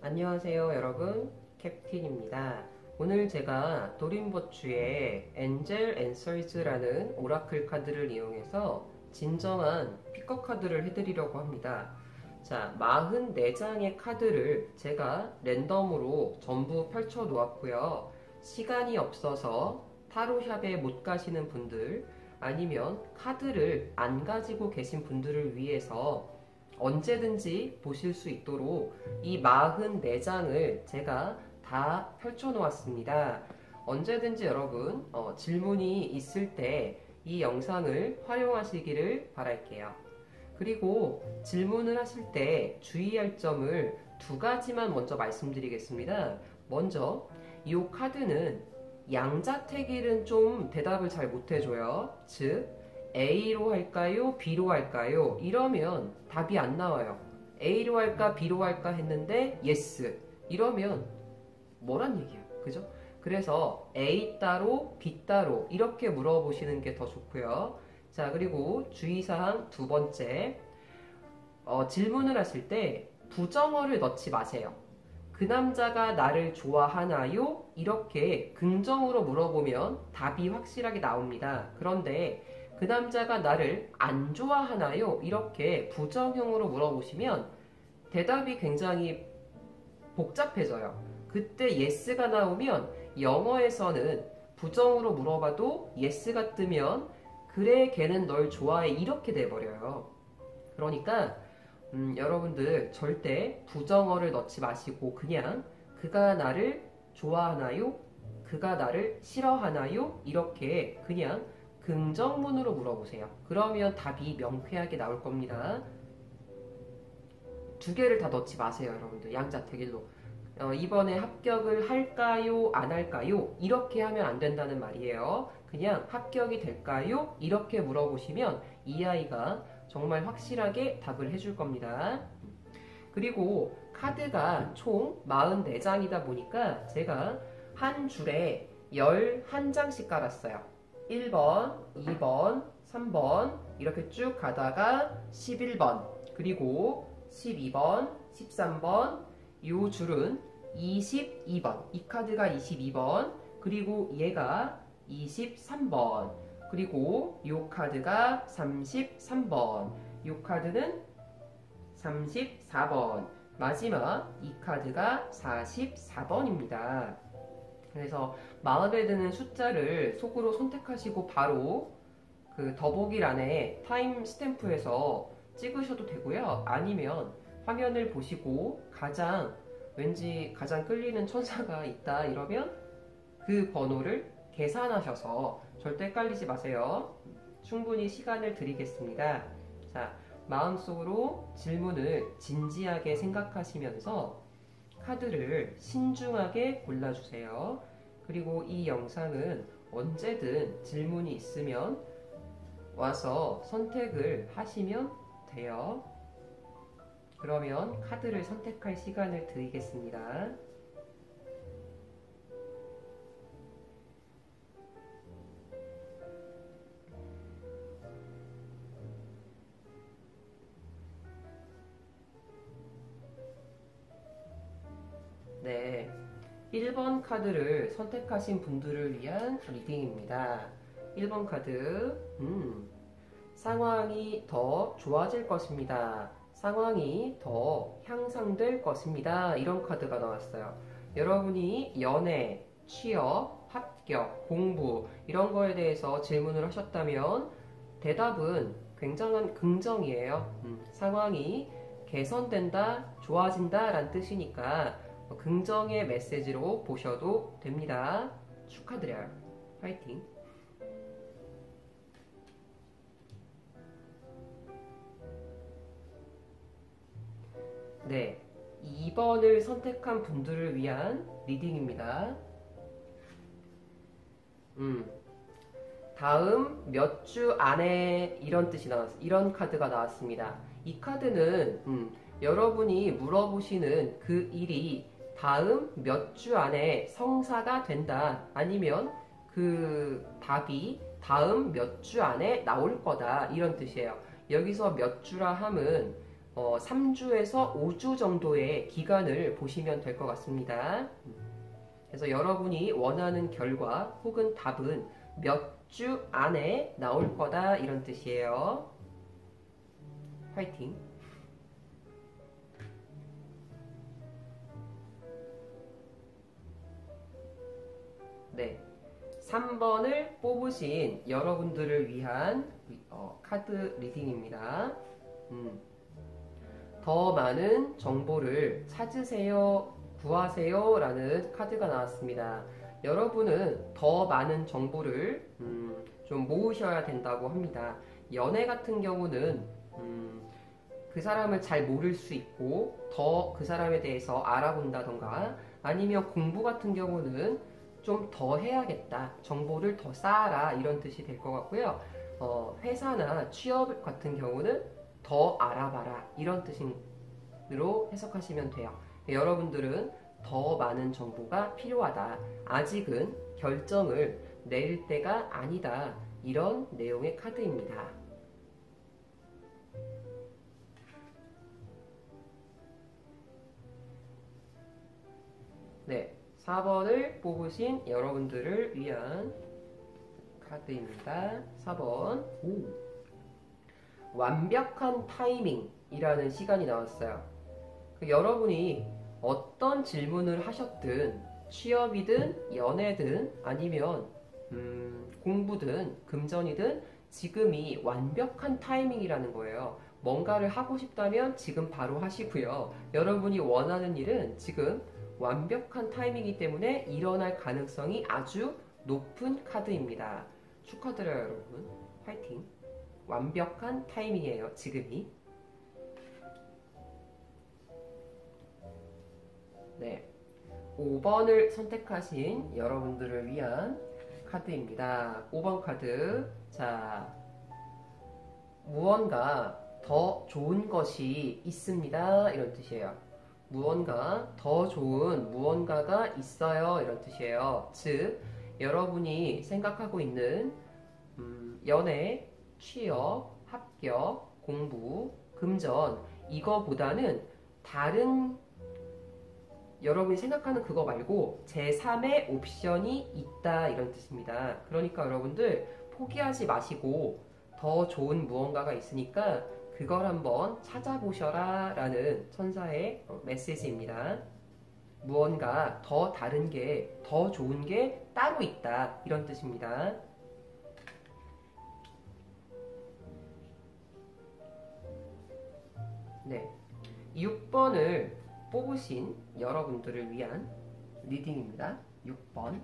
안녕하세요 여러분, 캡틴입니다. 오늘 제가 도림버추의 엔젤 앤서즈라는 오라클 카드를 이용해서 진정한 피커 카드를 해드리려고 합니다. 자, 44장의 카드를 제가 랜덤으로 전부 펼쳐 놓았고요. 시간이 없어서 타로샵에 못 가시는 분들, 아니면 카드를 안 가지고 계신 분들을 위해서 언제든지 보실 수 있도록 이 44장을 제가 다 펼쳐 놓았습니다. 언제든지 여러분 질문이 있을 때 이 영상을 활용하시기를 바랄게요. 그리고 질문을 하실 때 주의할 점을 두 가지만 먼저 말씀드리겠습니다. 먼저 이 카드는 양자택일은 좀 대답을 잘 못해줘요. 즉 A로 할까요? B로 할까요? 이러면 답이 안 나와요. A로 할까? B로 할까? 했는데 yes. 이러면 뭐란 얘기야? 그죠? 그래서 A 따로 B 따로 이렇게 물어보시는 게 더 좋고요. 자, 그리고 주의사항 두 번째, 질문을 하실 때 부정어를 넣지 마세요. 그 남자가 나를 좋아하나요? 이렇게 긍정으로 물어보면 답이 확실하게 나옵니다. 그런데 그 남자가 나를 안 좋아하나요? 이렇게 부정형으로 물어보시면 대답이 굉장히 복잡해져요. 그때 yes가 나오면 영어에서는 부정으로 물어봐도 yes가 뜨면 그래 걔는 널 좋아해 이렇게 돼버려요. 그러니까 여러분들 절대 부정어를 넣지 마시고 그냥 그가 나를 좋아하나요? 그가 나를 싫어하나요? 이렇게 그냥 긍정문으로 물어보세요. 그러면 답이 명쾌하게 나올 겁니다. 두 개를 다 넣지 마세요, 여러분들. 양자택일로. 이번에 합격을 할까요? 안 할까요? 이렇게 하면 안 된다는 말이에요. 그냥 합격이 될까요? 이렇게 물어보시면 이 아이가 정말 확실하게 답을 해줄 겁니다. 그리고 카드가 총 44장이다 보니까 제가 한 줄에 11장씩 깔았어요. 1번, 2번, 3번 이렇게 쭉 가다가 11번, 그리고 12번, 13번, 요 줄은 22번, 이 카드가 22번, 그리고 얘가 23번, 그리고 요 카드가 33번, 요 카드는 34번, 마지막 이 카드가 44번입니다. 그래서 마음에 드는 숫자를 속으로 선택하시고 바로 그 더보기란에 타임 스탬프에서 찍으셔도 되고요. 아니면 화면을 보시고 왠지 가장 끌리는 천사가 있다 이러면 그 번호를 계산하셔서 절대 헷갈리지 마세요. 충분히 시간을 드리겠습니다. 자, 마음속으로 질문을 진지하게 생각하시면서 카드를 신중하게 골라주세요. 그리고 이 영상은 언제든 질문이 있으면 와서 선택을 하시면 돼요. 그러면 카드를 선택할 시간을 드리겠습니다. 네, 1번 카드를 선택하신 분들을 위한 리딩입니다. 1번 카드, 상황이 더 좋아질 것입니다. 상황이 더 향상될 것입니다. 이런 카드가 나왔어요. 여러분이 연애, 취업, 합격, 공부 이런 거에 대해서 질문을 하셨다면 대답은 굉장한 긍정이에요. 상황이 개선된다, 좋아진다 라는 뜻이니까 긍정의 메시지로 보셔도 됩니다. 축하드려요. 파이팅! 네, 2번을 선택한 분들을 위한 리딩입니다. 다음 몇 주 안에 이런 뜻이 이런 카드가 나왔습니다. 이 카드는 여러분이 물어보시는 그 일이 다음 몇 주 안에 성사가 된다. 아니면 그 답이 다음 몇 주 안에 나올 거다. 이런 뜻이에요. 여기서 몇 주라 함은 3주에서 5주 정도의 기간을 보시면 될 것 같습니다. 그래서 여러분이 원하는 결과 혹은 답은 몇 주 안에 나올 거다 이런 뜻이에요. 화이팅! 네, 3번을 뽑으신 여러분들을 위한 카드 리딩입니다. 더 많은 정보를 찾으세요, 구하세요 라는 카드가 나왔습니다. 여러분은 더 많은 정보를 좀 모으셔야 된다고 합니다. 연애 같은 경우는 그 사람을 잘 모를 수 있고 더 그 사람에 대해서 알아본다던가, 아니면 공부 같은 경우는 좀 더 해야겠다, 정보를 더 쌓아라 이런 뜻이 될 것 같고요. 회사나 취업 같은 경우는 더 알아봐라 이런 뜻으로 해석하시면 돼요. 여러분들은 더 많은 정보가 필요하다, 아직은 결정을 내릴 때가 아니다, 이런 내용의 카드입니다. 네, 4번을 뽑으신 여러분들을 위한 카드입니다. 4번. 완벽한 타이밍이라는 시간이 나왔어요. 여러분이 어떤 질문을 하셨든, 취업이든 연애든 아니면 공부든 금전이든 지금이 완벽한 타이밍이라는 거예요. 뭔가를 하고 싶다면 지금 바로 하시고요. 여러분이 원하는 일은 지금 완벽한 타이밍이기 때문에 일어날 가능성이 아주 높은 카드입니다. 축하드려요, 여러분. 화이팅! 완벽한 타이밍이에요, 지금이. 네, 5번을 선택하신 여러분들을 위한 카드입니다. 5번 카드. 자, 무언가 더 좋은 것이 있습니다, 이런 뜻이에요. 무언가 더 좋은 무언가가 있어요, 이런 뜻이에요. 즉, 여러분이 생각하고 있는 연애, 취업, 합격, 공부, 금전, 이거보다는 다른, 여러분이 생각하는 그거 말고 제3의 옵션이 있다, 이런 뜻입니다. 그러니까 여러분들 포기하지 마시고 더 좋은 무언가가 있으니까 그걸 한번 찾아보셔라 라는 천사의 메시지입니다. 무언가 더 다른 게, 더 좋은 게 따로 있다, 이런 뜻입니다. 네, 6번을 뽑으신 여러분들을 위한 리딩입니다. 6번.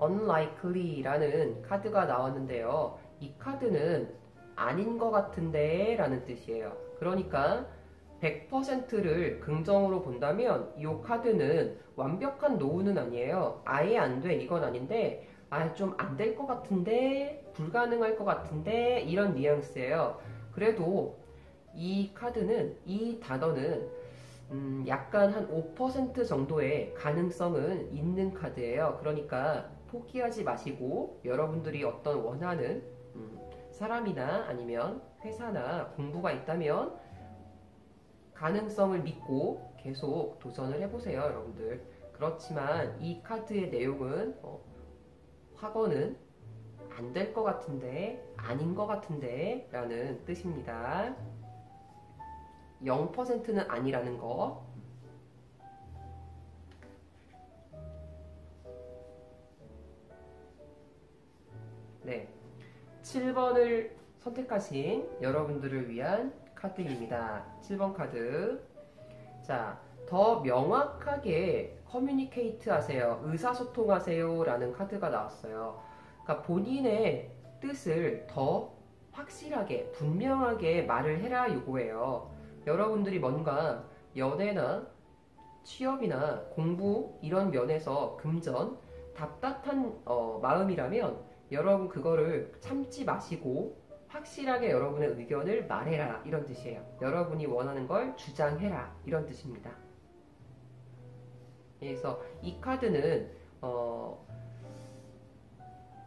unlikely라는 카드가 나왔는데요. 이 카드는 아닌 것 같은데 라는 뜻이에요. 그러니까 100%를 긍정으로 본다면 이 카드는 완벽한 노우는 아니에요. 아예 안 돼, 이건 아닌데, 좀 안 될 것 같은데, 불가능할 것 같은데, 이런 뉘앙스예요. 그래도 이 카드는, 이 단어는 약간 한 5% 정도의 가능성은 있는 카드예요. 그러니까 포기하지 마시고 여러분들이 어떤 원하는 사람이나 아니면 회사나 공부가 있다면 가능성을 믿고 계속 도전을 해보세요, 여러분들. 그렇지만 이 카드의 내용은 학원은 안 될 것 같은데, 아닌 것 같은데 라는 뜻입니다. 0%는 아니라는 거. 네, 7번을 선택하신 여러분들을 위한 카드입니다. 7번 카드. 자, 더 명확하게 커뮤니케이트 하세요, 의사소통하세요 라는 카드가 나왔어요. 그러니까 본인의 뜻을 더 확실하게, 분명하게 말을 해라, 요거예요. 여러분들이 뭔가 연애나 취업이나 공부 이런 면에서 금전 답답한 마음이라면 여러분 그거를 참지 마시고 확실하게 여러분의 의견을 말해라, 이런 뜻이에요. 여러분이 원하는 걸 주장해라, 이런 뜻입니다. 그래서 이 카드는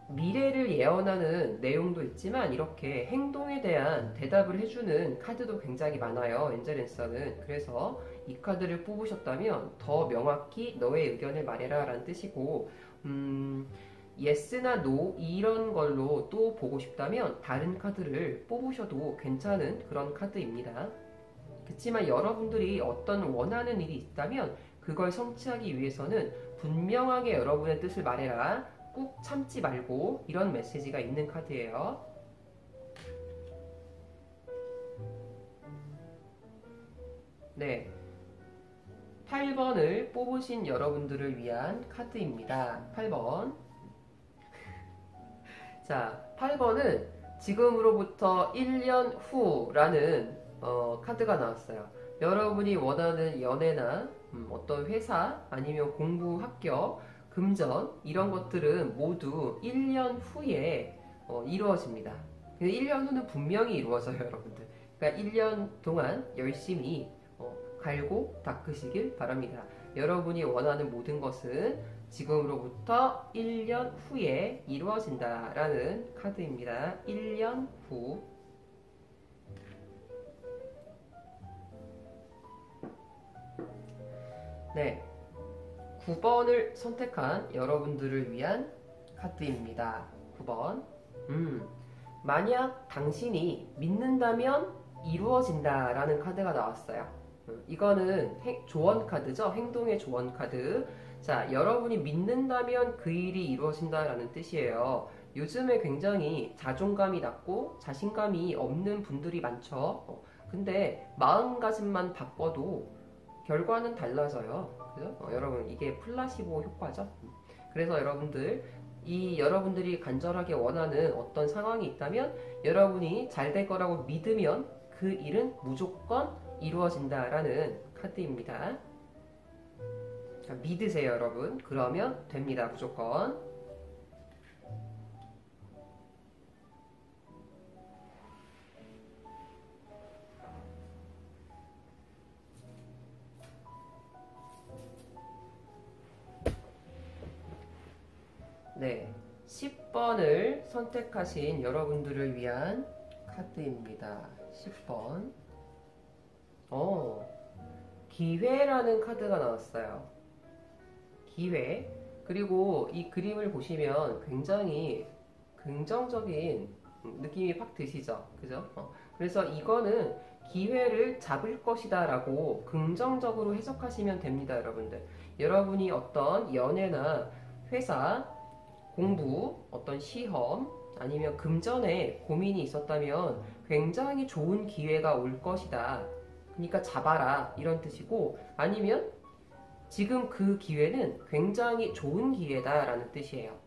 미래를 예언하는 내용도 있지만 이렇게 행동에 대한 대답을 해주는 카드도 굉장히 많아요. 엔젤앤서는. 그래서 이 카드를 뽑으셨다면 더 명확히 너의 의견을 말해라 라는 뜻이고 yes나 no 이런 걸로 또 보고 싶다면 다른 카드를 뽑으셔도 괜찮은 그런 카드입니다. 그렇지만 여러분들이 어떤 원하는 일이 있다면 그걸 성취하기 위해서는 분명하게 여러분의 뜻을 말해라. 꾹 참지 말고 이런 메시지가 있는 카드예요. 네, 8번을 뽑으신 여러분들을 위한 카드입니다. 8번. 자, 8번은 지금으로부터 1년 후라는 카드가 나왔어요. 여러분이 원하는 연애나 어떤 회사 아니면 공부 합격, 금전 이런 것들은 모두 1년 후에 이루어집니다. 1년 후는 분명히 이루어져요, 여러분들. 그러니까 1년 동안 열심히 갈고 닦으시길 바랍니다. 여러분이 원하는 모든 것은 지금으로부터 1년 후에 이루어진다라는 카드입니다. 1년 후. 네, 9번을 선택한 여러분들을 위한 카드입니다. 9번. 만약 당신이 믿는다면 이루어진다라는 카드가 나왔어요. 이거는 조언 카드죠. 행동의 조언 카드. 자, 여러분이 믿는다면 그 일이 이루어진다라는 뜻이에요. 요즘에 굉장히 자존감이 낮고 자신감이 없는 분들이 많죠. 근데 마음가짐만 바꿔도 결과는 달라져요. 그죠? 여러분, 이게 플라시보 효과죠. 그래서 여러분들이 간절하게 원하는 어떤 상황이 있다면 여러분이 잘 될 거라고 믿으면 그 일은 무조건 이루어진다라는 카드입니다. 자, 믿으세요, 여러분. 그러면 됩니다, 무조건. 네, 10번을 선택하신 여러분들을 위한 카드입니다. 10번. 기회라는 카드가 나왔어요. 기회. 그리고 이 그림을 보시면 굉장히 긍정적인 느낌이 확 드시죠? 그죠? 그래서 이거는 기회를 잡을 것이다 라고 긍정적으로 해석하시면 됩니다, 여러분들. 여러분이 어떤 연애나 회사, 공부, 어떤 시험, 아니면 금전에 고민이 있었다면 굉장히 좋은 기회가 올 것이다. 그러니까 잡아라. 이런 뜻이고, 아니면 지금 그 기회는 굉장히 좋은 기회다라는 뜻이에요.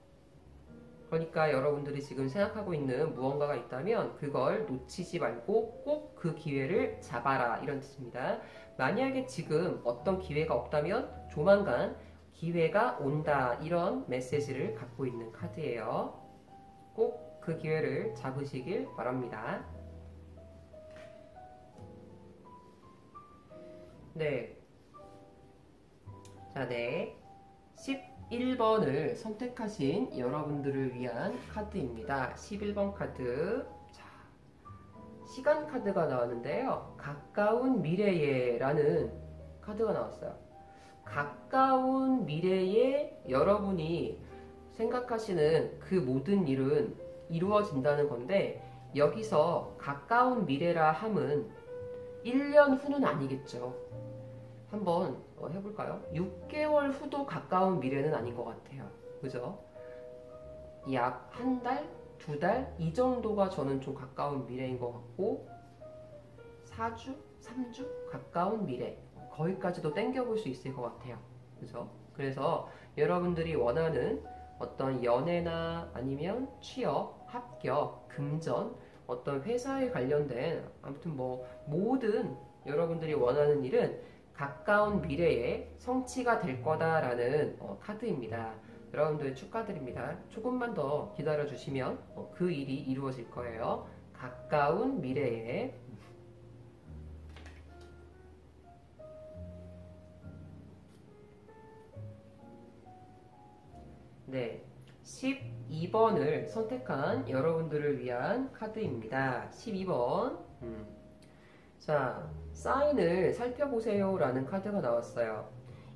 그러니까 여러분들이 지금 생각하고 있는 무언가가 있다면 그걸 놓치지 말고 꼭 그 기회를 잡아라. 이런 뜻입니다. 만약에 지금 어떤 기회가 없다면 조만간 기회가 온다. 이런 메시지를 갖고 있는 카드예요. 꼭 그 기회를 잡으시길 바랍니다. 네. 자, 네. 11번을 선택하신 여러분들을 위한 카드입니다. 11번 카드. 자, 시간 카드가 나왔는데요. 가까운 미래에 라는 카드가 나왔어요. 가까운 미래에 여러분이 생각하시는 그 모든 일은 이루어진다는 건데, 여기서 가까운 미래라 함은 1년 후는 아니겠죠. 한번 해볼까요? 6개월 후도 가까운 미래는 아닌 것 같아요. 그죠? 약 한 달, 두 달 이 정도가 저는 좀 가까운 미래인 것 같고, 4주, 3주 가까운 미래 거기까지도 땡겨볼 수 있을 것 같아요. 그죠? 그래서 여러분들이 원하는 어떤 연애나 아니면 취업, 합격, 금전, 어떤 회사에 관련된 아무튼 뭐 모든 여러분들이 원하는 일은 가까운 미래에 성취가 될 거다라는 카드입니다. 여러분들 축하드립니다. 조금만 더 기다려주시면 그 일이 이루어질 거예요. 가까운 미래에. 네, 12번을 선택한 여러분들을 위한 카드입니다. 12번. 자, 사인을 살펴보세요 라는 카드가 나왔어요.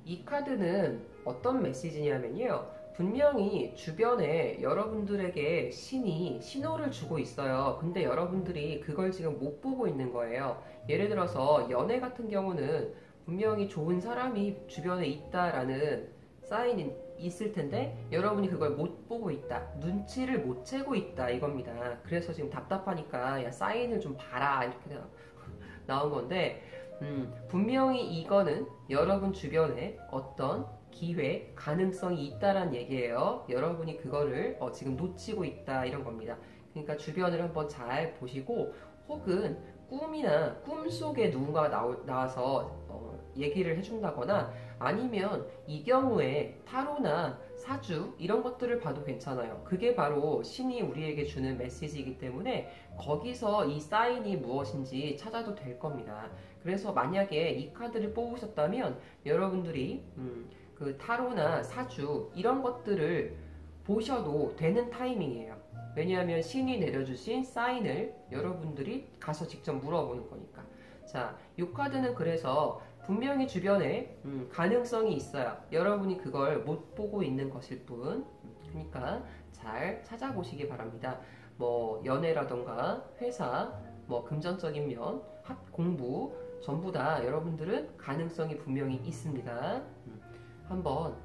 이 카드는 어떤 메시지냐면요. 분명히 주변에 여러분들에게 신이 신호를 주고 있어요. 근데 여러분들이 그걸 지금 못 보고 있는 거예요. 예를 들어서 연애 같은 경우는 분명히 좋은 사람이 주변에 있다라는 사인이 있을 텐데 여러분이 그걸 못 보고 있다. 눈치를 못 채고 있다 이겁니다. 그래서 지금 답답하니까 야 사인을 좀 봐라 이렇게 나온 건데 분명히 이거는 여러분 주변에 어떤 기회, 가능성이 있다란 얘기예요. 여러분이 그거를 지금 놓치고 있다 이런 겁니다. 그러니까 주변을 한번 잘 보시고 혹은 꿈이나 꿈속에 누군가가 나와서 얘기를 해준다거나 아니면 이 경우에 타로나 사주 이런 것들을 봐도 괜찮아요. 그게 바로 신이 우리에게 주는 메시지이기 때문에 거기서 이 사인이 무엇인지 찾아도 될 겁니다. 그래서 만약에 이 카드를 뽑으셨다면 여러분들이 그 타로나 사주 이런 것들을 보셔도 되는 타이밍이에요. 왜냐하면 신이 내려주신 사인을 여러분들이 가서 직접 물어보는 거니까. 자, 이 카드는 그래서 분명히 주변에 가능성이 있어요. 여러분이 그걸 못 보고 있는 것일 뿐. 그러니까 잘 찾아보시기 바랍니다. 뭐 연애라던가 회사, 뭐 금전적인 면, 공부 전부 다 여러분들은 가능성이 분명히 있습니다. 한번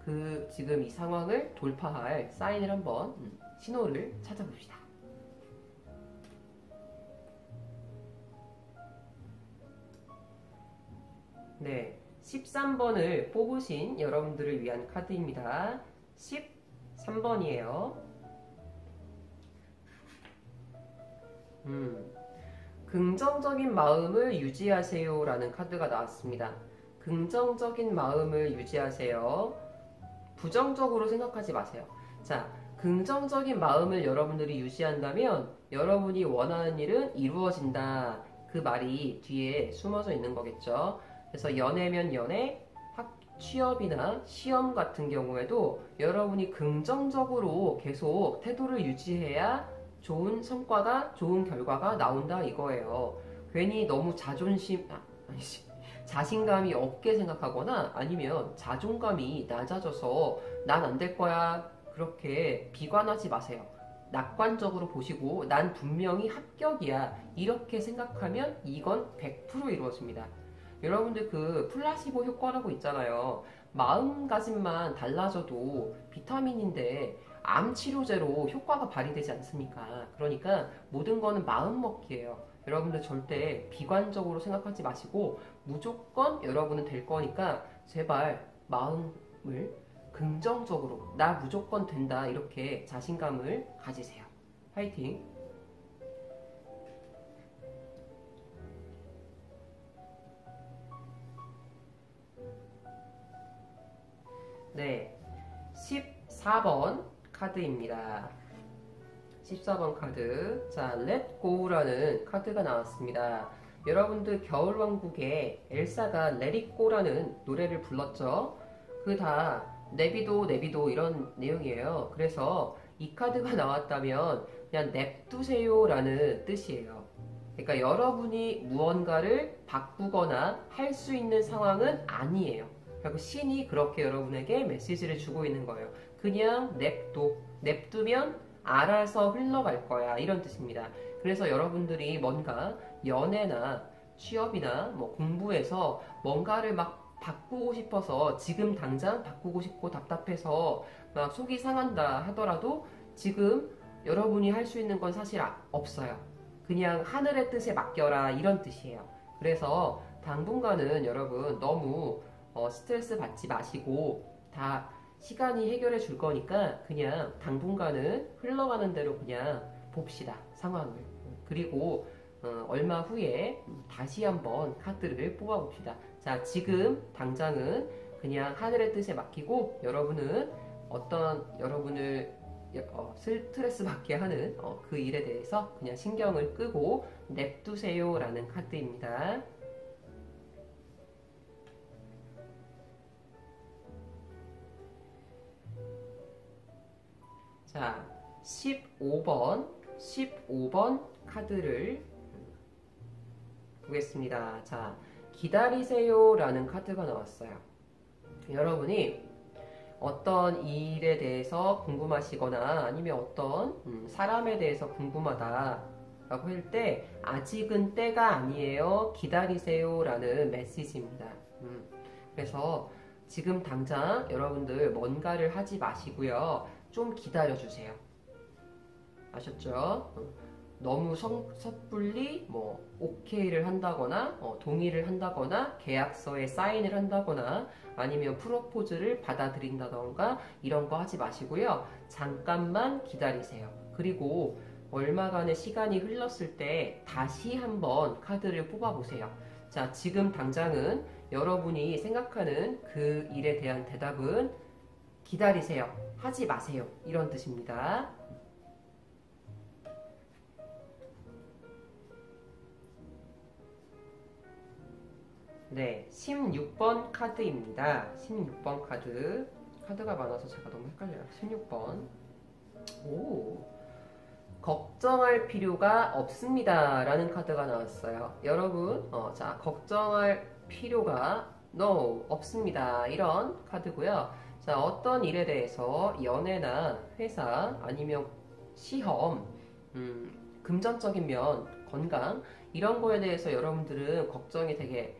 그 지금 이 상황을 돌파할 사인을 한번 신호를 찾아봅시다. 네, 13번을 뽑으신 여러분들을 위한 카드입니다. 13번이에요. 긍정적인 마음을 유지하세요 라는 카드가 나왔습니다. 긍정적인 마음을 유지하세요. 부정적으로 생각하지 마세요. 자, 긍정적인 마음을 여러분들이 유지한다면 여러분이 원하는 일은 이루어진다. 그 말이 뒤에 숨어져 있는 거겠죠. 그래서 연애면 연애, 취업이나 시험 같은 경우에도 여러분이 긍정적으로 계속 태도를 유지해야 좋은 성과가, 좋은 결과가 나온다 이거예요. 괜히 너무 자신감이 없게 생각하거나 아니면 자존감이 낮아져서 난 안 될 거야 그렇게 비관하지 마세요. 낙관적으로 보시고 난 분명히 합격이야 이렇게 생각하면 이건 100% 이루어집니다. 여러분들 그 플라시보 효과라고 있잖아요. 마음가짐만 달라져도 비타민인데 암 치료제로 효과가 발휘되지 않습니까? 그러니까 모든 거는 마음먹기예요. 여러분들 절대 비관적으로 생각하지 마시고 무조건 여러분은 될 거니까 제발 마음을 긍정적으로 나 무조건 된다 이렇게 자신감을 가지세요. 파이팅! 네, 14번 카드입니다. 14번 카드. 자, Let Go라는 카드가 나왔습니다. 여러분들 겨울왕국에 엘사가 Let It Go라는 노래를 불렀죠. 그 다 내비도 내비도 이런 내용이에요. 그래서 이 카드가 나왔다면 그냥 냅두세요 라는 뜻이에요. 그러니까 여러분이 무언가를 바꾸거나 할 수 있는 상황은 아니에요. 그리고 신이 그렇게 여러분에게 메시지를 주고 있는 거예요. 그냥 냅두면 알아서 흘러갈 거야 이런 뜻입니다. 그래서 여러분들이 뭔가 연애나 취업이나 뭐 공부에서 뭔가를 막 바꾸고 싶어서 지금 당장 바꾸고 싶고 답답해서 막 속이 상한다 하더라도 지금 여러분이 할 수 있는 건 사실 없어요. 그냥 하늘의 뜻에 맡겨라 이런 뜻이에요. 그래서 당분간은 여러분 너무 스트레스 받지 마시고 다 시간이 해결해 줄 거니까 그냥 당분간은 흘러가는 대로 그냥 봅시다 상황을. 그리고 얼마 후에 다시 한번 카드를 뽑아 봅시다. 자, 지금 당장은 그냥 하늘의 뜻에 맡기고 여러분은 어떤 여러분을 스트레스 받게 하는 그 일에 대해서 그냥 신경을 끄고 냅두세요 라는 카드입니다. 자, 15번 카드를 보겠습니다. 자, 기다리세요 라는 카드가 나왔어요. 여러분이 어떤 일에 대해서 궁금하시거나 아니면 어떤 사람에 대해서 궁금하다 라고 할 때 아직은 때가 아니에요. 기다리세요 라는 메시지입니다. 그래서 지금 당장 여러분들 뭔가를 하지 마시고요. 좀 기다려주세요. 아셨죠? 너무 섣불리 뭐 오케이를 한다거나 동의를 한다거나 계약서에 사인을 한다거나 아니면 프로포즈를 받아들인다던가 이런 거 하지 마시고요. 잠깐만 기다리세요. 그리고 얼마간의 시간이 흘렀을 때 다시 한번 카드를 뽑아보세요. 자, 지금 당장은 여러분이 생각하는 그 일에 대한 대답은 기다리세요. 하지 마세요. 이런 뜻입니다. 네, 16번 카드입니다. 16번 카드. 카드가 많아서 제가 너무 헷갈려요. 16번. 오. 걱정할 필요가 없습니다. 라는 카드가 나왔어요. 여러분, 자, 걱정할 필요가 no, 없습니다. 이런 카드고요. 자, 어떤 일에 대해서 연애나 회사 아니면 시험, 금전적인 면, 건강 이런 거에 대해서 여러분들은 걱정이 되게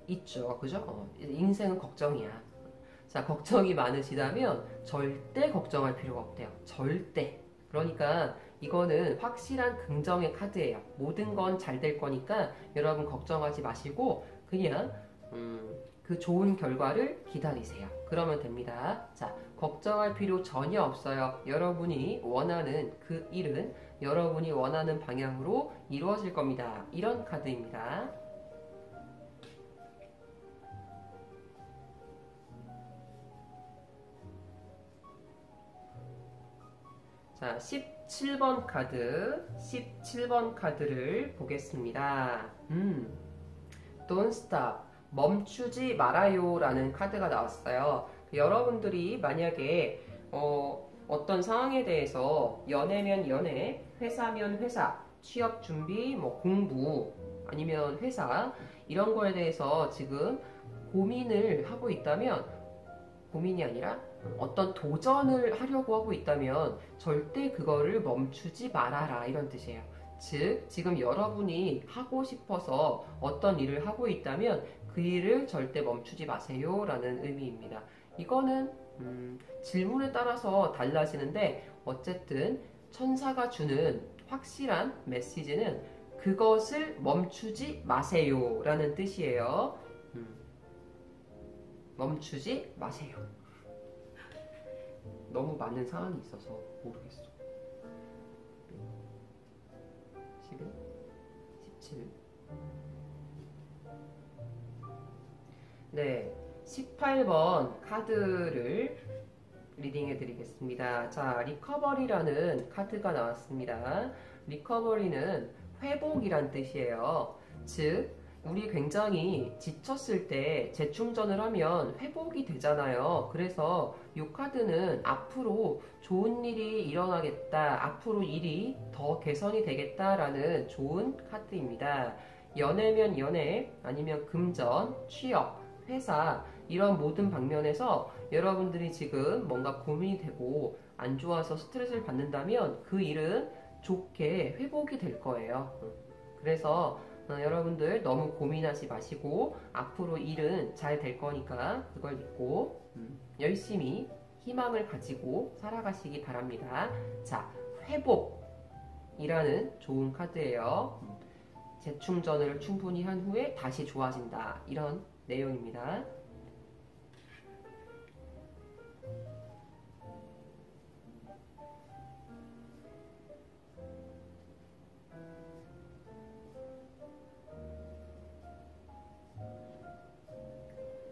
있죠. 그죠? 인생은 걱정이야. 자, 걱정이 많으시다면 절대 걱정할 필요가 없대요. 절대. 그러니까 이거는 확실한 긍정의 카드예요. 모든 건 잘 될 거니까 여러분 걱정하지 마시고 그냥 그 좋은 결과를 기다리세요. 그러면 됩니다. 자, 걱정할 필요 전혀 없어요. 여러분이 원하는 그 일은 여러분이 원하는 방향으로 이루어질 겁니다. 이런 카드입니다. 자, 17번 카드, 17번 카드를 보겠습니다. Don't stop, 멈추지 말아요 라는 카드가 나왔어요. 여러분들이 만약에 어떤 상황에 대해서 연애면 연애, 회사면 회사, 취업 준비, 뭐 공부, 아니면 회사 이런 거에 대해서 지금 고민을 하고 있다면 고민이 아니라 어떤 도전을 하려고 하고 있다면 절대 그거를 멈추지 말아라 이런 뜻이에요. 즉 지금 여러분이 하고 싶어서 어떤 일을 하고 있다면 그 일을 절대 멈추지 마세요 라는 의미입니다. 이거는 질문에 따라서 달라지는데 어쨌든 천사가 주는 확실한 메시지는 그것을 멈추지 마세요 라는 뜻이에요. 멈추지 마세요. 너무 많은 상황이 있어서 모르겠어. 11, 17. 네, 18번 카드를 리딩해 드리겠습니다. 자, 리커버리라는 카드가 나왔습니다. 리커버리는 회복이란 뜻이에요. 즉, 우리 굉장히 지쳤을 때 재충전을 하면 회복이 되잖아요. 그래서 이 카드는 앞으로 좋은 일이 일어나겠다. 앞으로 일이 더 개선이 되겠다라는 좋은 카드입니다. 연애면 연애, 아니면 금전, 취업, 회사 이런 모든 방면에서 여러분들이 지금 뭔가 고민이 되고 안 좋아서 스트레스를 받는다면 그 일은 좋게 회복이 될 거예요. 그래서 여러분들 너무 고민하지 마시고 앞으로 일은 잘 될 거니까 그걸 믿고 열심히 희망을 가지고 살아가시기 바랍니다. 자, 회복이라는 좋은 카드예요. 재충전을 충분히 한 후에 다시 좋아진다. 이런 내용입니다.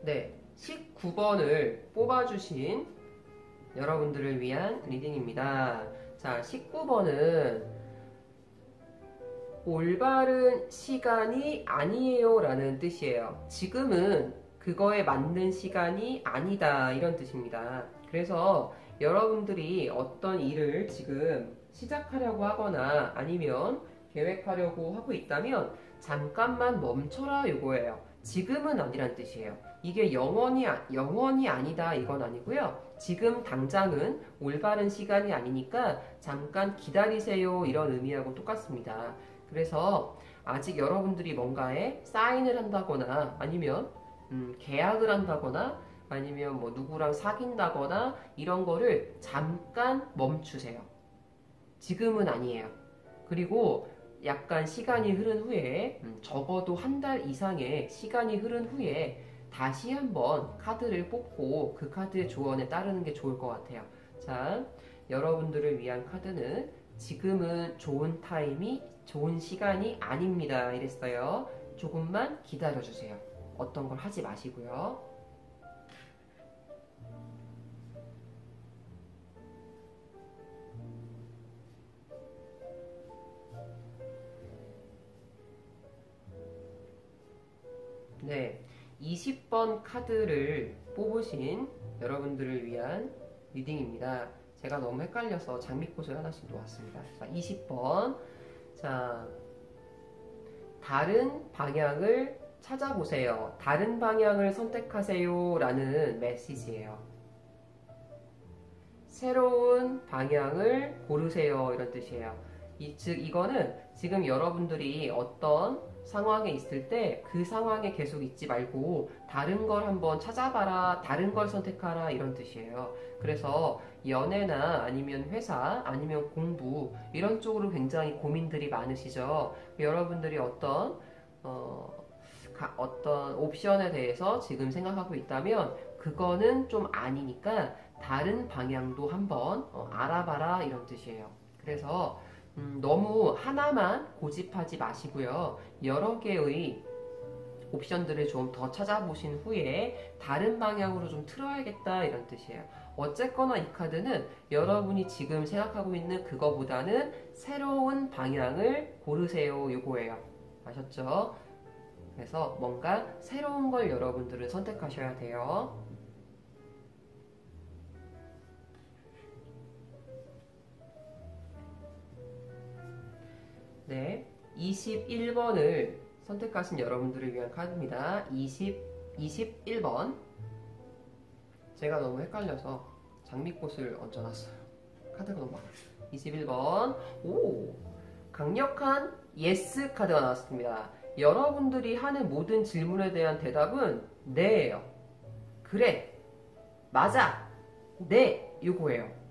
네, 19번을 뽑아주신 여러분들을 위한 리딩입니다. 자, 19번은 올바른 시간이 아니에요 라는 뜻이에요. 지금은 그거에 맞는 시간이 아니다 이런 뜻입니다. 그래서 여러분들이 어떤 일을 지금 시작하려고 하거나 아니면 계획하려고 하고 있다면 잠깐만 멈춰라 요거예요. 지금은 아니란 뜻이에요. 이게 영원히 아니다 이건 아니고요. 지금 당장은 올바른 시간이 아니니까 잠깐 기다리세요 이런 의미하고 똑같습니다. 그래서 아직 여러분들이 뭔가에 사인을 한다거나 아니면 계약을 한다거나 아니면 뭐 누구랑 사귄다거나 이런 거를 잠깐 멈추세요. 지금은 아니에요. 그리고 약간 시간이 흐른 후에 적어도 한 달 이상의 시간이 흐른 후에 다시 한번 카드를 뽑고 그 카드의 조언에 따르는 게 좋을 것 같아요. 자, 여러분들을 위한 카드는 지금은 좋은 좋은 시간이 아닙니다. 이랬어요. 조금만 기다려주세요. 어떤 걸 하지 마시고요. 네, 20번 카드를 뽑으신 여러분들을 위한 리딩입니다. 제가 너무 헷갈려서 장미꽃을 하나씩 놓았습니다. 자, 20번. 자, 다른 방향을 찾아보세요. 다른 방향을 선택하세요. 라는 메시지예요. 새로운 방향을 고르세요. 이런 뜻이에요. 즉, 이거는 지금 여러분들이 어떤 상황에 있을 때 그 상황에 계속 있지 말고 다른 걸 한번 찾아봐라, 다른 걸 선택하라 이런 뜻이에요. 그래서 연애나 아니면 회사 아니면 공부 이런 쪽으로 굉장히 고민들이 많으시죠. 여러분들이 어떤 옵션에 대해서 지금 생각하고 있다면 그거는 좀 아니니까 다른 방향도 한번 알아봐라 이런 뜻이에요. 그래서 너무 하나만 고집하지 마시고요. 여러 개의 옵션들을 좀 더 찾아보신 후에 다른 방향으로 좀 틀어야겠다 이런 뜻이에요. 어쨌거나 이 카드는 여러분이 지금 생각하고 있는 그거보다는 새로운 방향을 고르세요 요거예요. 아셨죠? 그래서 뭔가 새로운 걸 여러분들은 선택하셔야 돼요. 네, 21번을 선택하신 여러분들을 위한 카드입니다. 21번. 제가 너무 헷갈려서 장미꽃을 얹어놨어요. 카드가 너무 많아요. 21번. 오! 강력한 예스 카드가 나왔습니다. 여러분들이 하는 모든 질문에 대한 대답은 네예요. 그래. 맞아. 네. 요거예요.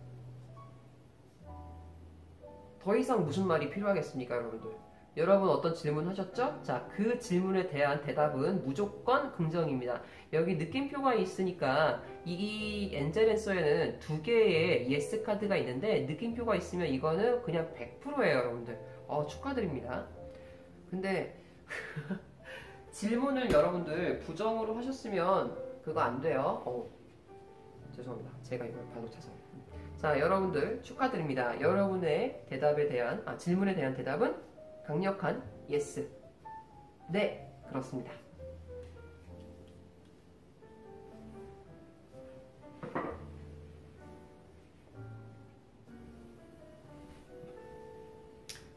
더 이상 무슨 말이 필요하겠습니까, 여러분들? 여러분 어떤 질문 하셨죠? 자, 그 질문에 대한 대답은 무조건 긍정입니다. 여기 느낌표가 있으니까 이 엔젤앤서에는 두 개의 예스 카드가 있는데 느낌표가 있으면 이거는 그냥 100%예요, 여러분들. 축하드립니다. 근데 질문을 여러분들 부정으로 하셨으면 그거 안 돼요. 죄송합니다. 제가 이걸 발로 차서. 자, 여러분들 축하드립니다. 여러분의 질문에 대한 대답은 강력한 yes. 네, 그렇습니다.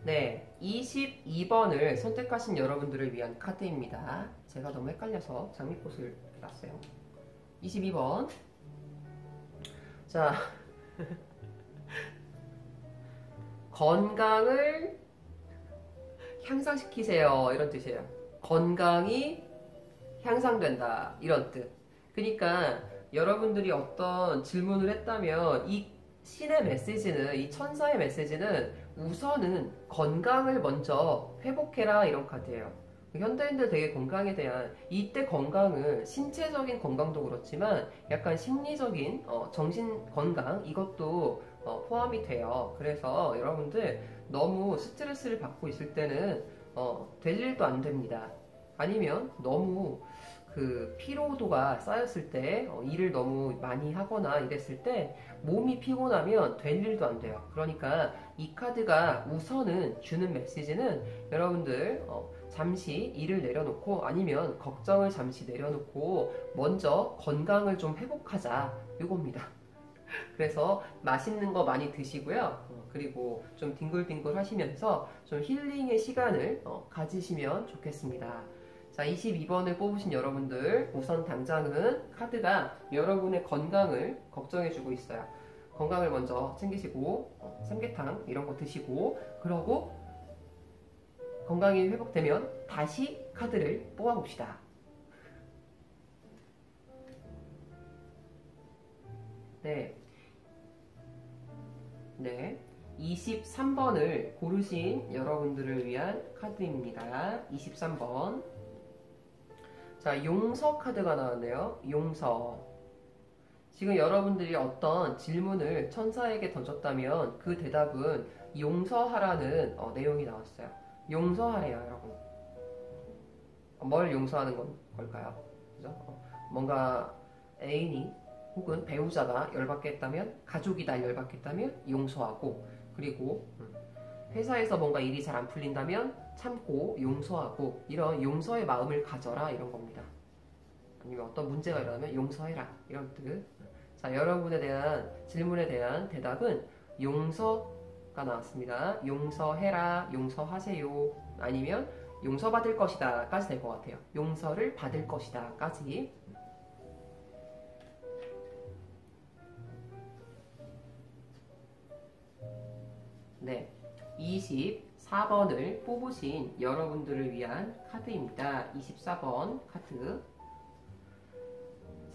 네, 22번을 선택하신 여러분들을 위한 카드입니다. 제가 너무 헷갈려서 장미꽃을 놨어요. 22번. 자, 건강을 향상시키세요 이런 뜻이에요. 건강이 향상된다 이런 뜻. 그러니까 여러분들이 어떤 질문을 했다면 이 신의 메시지는, 이 천사의 메시지는 우선은 건강을 먼저 회복해라 이런 카드예요. 현대인들 되게 건강에 대한, 이때 건강은 신체적인 건강도 그렇지만 약간 심리적인 정신 건강 이것도 포함이 돼요. 그래서 여러분들 너무 스트레스를 받고 있을 때는 될 일도 안 됩니다. 아니면 너무 그 피로도가 쌓였을 때 일을 너무 많이 하거나 이랬을 때 몸이 피곤하면 될 일도 안 돼요. 그러니까 이 카드가 우선은 주는 메시지는 여러분들 잠시 일을 내려놓고 아니면 걱정을 잠시 내려놓고 먼저 건강을 좀 회복하자 이겁니다. 그래서 맛있는 거 많이 드시고요. 그리고 좀 뒹굴뒹굴 하시면서 좀 힐링의 시간을 가지시면 좋겠습니다. 자, 22번을 뽑으신 여러분들, 우선 당장은 카드가 여러분의 건강을 걱정해주고 있어요. 건강을 먼저 챙기시고, 삼계탕 이런 거 드시고, 그러고 건강이 회복되면 다시 카드를 뽑아봅시다. 네. 네. 23번을 고르신 여러분들을 위한 카드입니다. 23번. 자, 용서 카드가 나왔네요. 용서. 지금 여러분들이 어떤 질문을 천사에게 던졌다면 그 대답은 용서하라는 내용이 나왔어요. 용서하래요, 여러분. 뭘 용서하는 걸까요? 그죠? 뭔가 애인이 혹은 배우자가 열받게 했다면, 가족이 날 열받게 했다면 용서하고, 그리고 회사에서 뭔가 일이 잘 안 풀린다면 참고 용서하고, 이런 용서의 마음을 가져라, 이런 겁니다. 아니면 어떤 문제가 일어나면 용서해라, 이런 뜻. 자, 여러분에 대한 질문에 대한 대답은 용서가 나왔습니다. 용서해라, 용서하세요, 아니면 용서받을 것이다 까지 될 것 같아요. 용서를 받을 것이다 까지. 네, 24번을 뽑으신 여러분들을 위한 카드입니다. 24번 카드.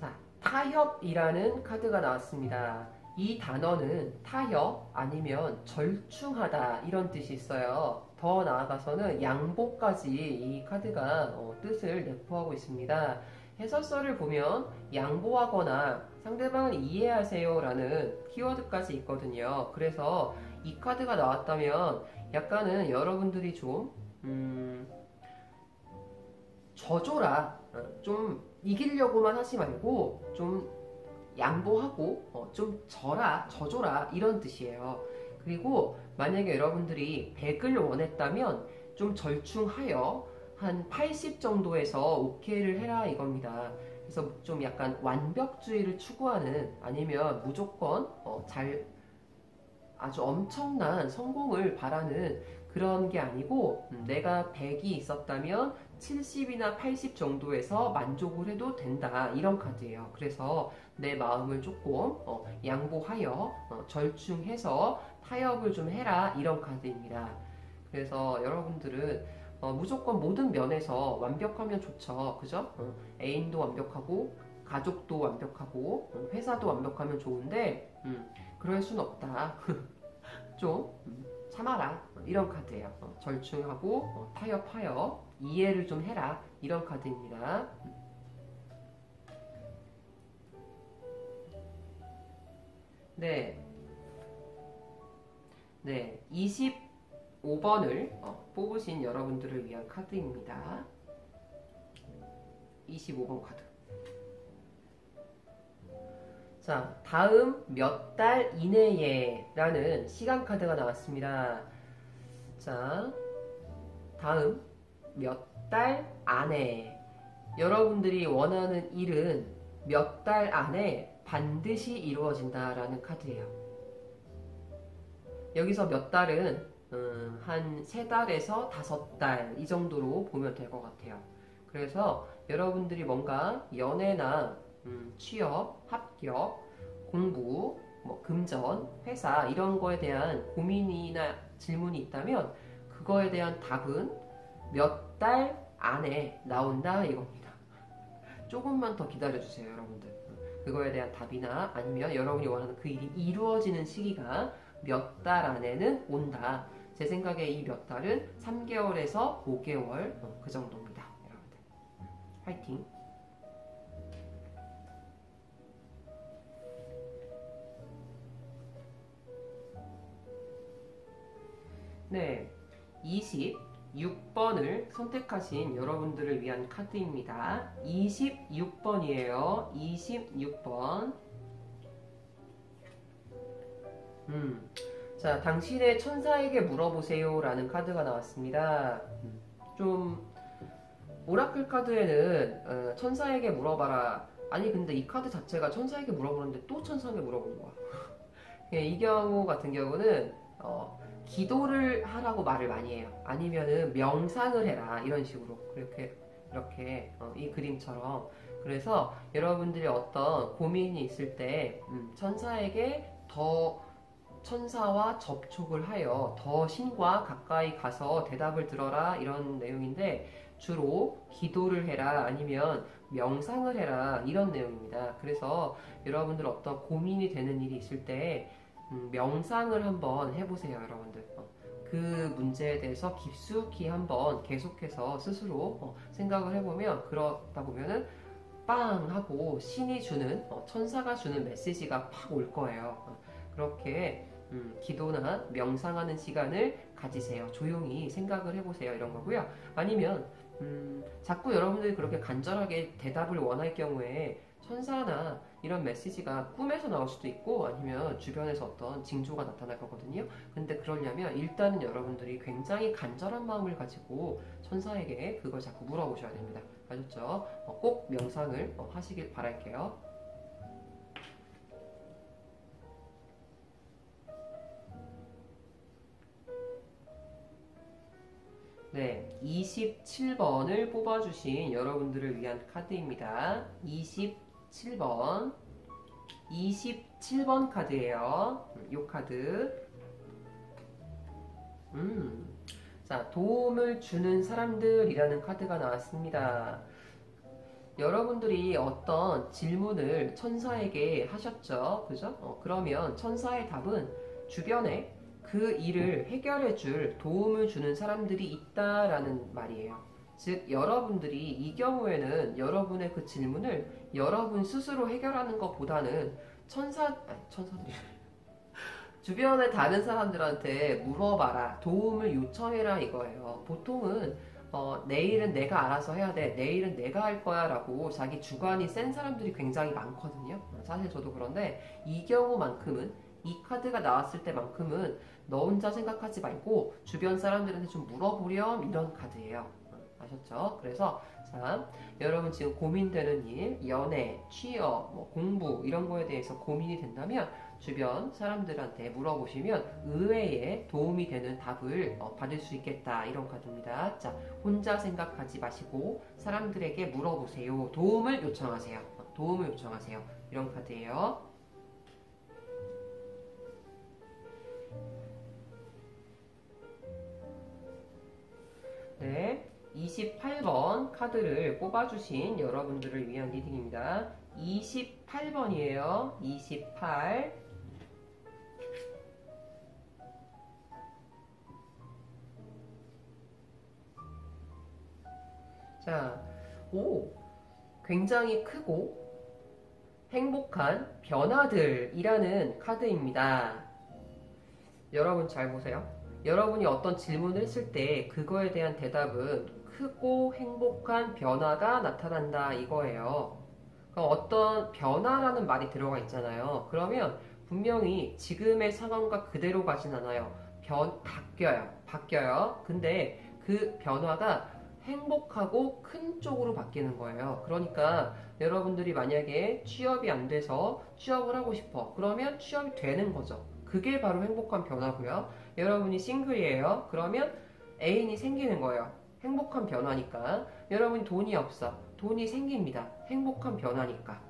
자, 타협이라는 카드가 나왔습니다. 이 단어는 타협 아니면 절충하다 이런 뜻이 있어요. 더 나아가서는 양보까지 이 카드가 뜻을 내포하고 있습니다. 해설서를 보면 양보하거나 상대방을 이해하세요 라는 키워드까지 있거든요. 그래서 이 카드가 나왔다면 약간은 여러분들이 좀 져줘라, 좀 이기려고만 하지 말고 좀 양보하고 좀 져줘라 이런 뜻이에요. 그리고 만약에 여러분들이 100을 원했다면 좀 절충하여 한 80 정도에서 오케이를 해라 이겁니다. 그래서 좀 약간 완벽주의를 추구하는, 아니면 무조건 아주 엄청난 성공을 바라는 그런 게 아니고, 내가 100이 있었다면 70이나 80 정도에서 만족을 해도 된다 이런 카드예요. 그래서 내 마음을 조금 양보하여 절충해서 타협을 좀 해라 이런 카드입니다. 그래서 여러분들은 무조건 모든 면에서 완벽하면 좋죠. 그죠? 애인도 완벽하고 가족도 완벽하고 회사도 완벽하면 좋은데 그럴 순 없다. 좀 참아라 이런 카드예요. 절충하고 타협하여 이해를 좀 해라 이런 카드입니다. 네, 네, 25번을 뽑으신 여러분들을 위한 카드입니다. 25번 카드. 자, 다음 몇 달 이내에 라는 시간 카드가 나왔습니다. 자, 다음 몇 달 안에, 여러분들이 원하는 일은 몇 달 안에 반드시 이루어진다라는 카드예요. 여기서 몇 달은 한 3달에서 5달 이 정도로 보면 될 것 같아요. 그래서 여러분들이 뭔가 연애나 취업, 합격, 공부, 뭐 금전, 회사 이런 거에 대한 고민이나 질문이 있다면 그거에 대한 답은 몇 달 안에 나온다 이겁니다. 조금만 더 기다려주세요, 여러분들. 그거에 대한 답이나 아니면 여러분이 원하는 그 일이 이루어지는 시기가 몇 달 안에는 온다. 제 생각에 이 몇 달은 3개월에서 5개월 그 정도입니다, 여러분들. 화이팅! 네, 26번을 선택하신 여러분들을 위한 카드입니다. 26번이에요. 26번. 자, 당신의 천사에게 물어보세요 라는 카드가 나왔습니다. 좀 오라클 카드에는 천사에게 물어봐라 아니 근데 이 카드 자체가 천사에게 물어보는데 또 천사에게 물어보는 거야. 이 경우 같은 경우는 기도를 하라고 말을 많이 해요. 아니면은 명상을 해라 이런 식으로 이렇게 이 그림처럼. 그래서 여러분들이 어떤 고민이 있을 때 천사에게 더 천사와 접촉을 하여 더 신과 가까이 가서 대답을 들어라 이런 내용인데, 주로 기도를 해라 아니면 명상을 해라 이런 내용입니다. 그래서 여러분들 어떤 고민이 되는 일이 있을 때 명상을 한번 해보세요. 여러분들 그 문제에 대해서 깊숙이 한번 계속해서 스스로 생각을 해보면, 그러다 보면은 빵 하고 신이 주는 천사가 주는 메시지가 팍 올 거예요. 그렇게 기도나 명상하는 시간을 가지세요. 조용히 생각을 해보세요. 이런 거고요. 아니면 자꾸 여러분들이 그렇게 간절하게 대답을 원할 경우에 천사나 이런 메시지가 꿈에서 나올 수도 있고 아니면 주변에서 어떤 징조가 나타날 거거든요. 근데 그러려면 일단은 여러분들이 굉장히 간절한 마음을 가지고 천사에게 그걸 자꾸 물어보셔야 됩니다. 아셨죠? 꼭 명상을 하시길 바랄게요. 네, 27번을 뽑아주신 여러분들을 위한 카드입니다. 27번. 27번 카드예요. 이 카드. 자, 도움을 주는 사람들이라는 카드가 나왔습니다. 여러분들이 어떤 질문을 천사에게 하셨죠? 그죠? 그러면 천사의 답은 주변에 그 일을 해결해 줄 도움을 주는 사람들이 있다라는 말이에요. 즉, 여러분들이 이 경우에는 여러분의 그 질문을 여러분 스스로 해결하는 것보다는 천사들이 주변의 다른 사람들한테 물어봐라, 도움을 요청해라 이거예요. 보통은 내일은 내가 알아서 해야 돼, 내일은 내가 할 거야 라고 자기 주관이 센 사람들이 굉장히 많거든요. 사실 저도 그런데 이 경우만큼은, 이 카드가 나왔을 때만큼은 너 혼자 생각하지 말고 주변 사람들한테 좀 물어보렴 이런 카드예요. 아셨죠? 그래서 자, 여러분 지금 고민되는 일, 연애, 취업, 공부 이런 거에 대해서 고민이 된다면 주변 사람들한테 물어보시면 의외의 도움이 되는 답을 받을 수 있겠다 이런 카드입니다. 자, 혼자 생각하지 마시고 사람들에게 물어보세요. 도움을 요청하세요. 도움을 요청하세요. 이런 카드예요. 네, 28번 카드를 뽑아주신 여러분들을 위한 리딩입니다. 28번이에요. 28. 자, 굉장히 크고 행복한 변화들이라는 카드입니다. 여러분 잘 보세요. 여러분이 어떤 질문을 했을 때 그거에 대한 대답은 크고 행복한 변화가 나타난다 이거예요. 그러니까 어떤 변화라는 말이 들어가 있잖아요. 그러면 분명히 지금의 상황과 그대로 가진 않아요. 바뀌어요. 근데 그 변화가 행복하고 큰 쪽으로 바뀌는 거예요. 그러니까 여러분들이 만약에 취업이 안 돼서 취업을 하고 싶어. 그러면 취업이 되는 거죠. 그게 바로 행복한 변화고요. 여러분이 싱글이에요. 그러면 애인이 생기는 거예요. 행복한 변화니까. 여러분이 돈이 없어. 돈이 생깁니다. 행복한 변화니까.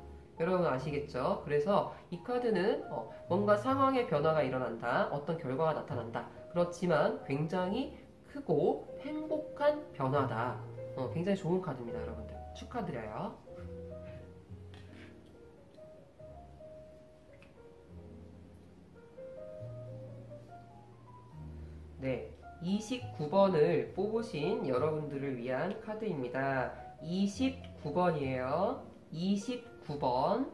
여러분 아시겠죠? 그래서 이 카드는 뭔가 상황의 변화가 일어난다. 어떤 결과가 나타난다. 그렇지만 굉장히 크고 행복한 변화다. 굉장히 좋은 카드입니다, 여러분들. 축하드려요. 네, 29번을 뽑으신 여러분들을 위한 카드입니다. 29번이에요. 29번.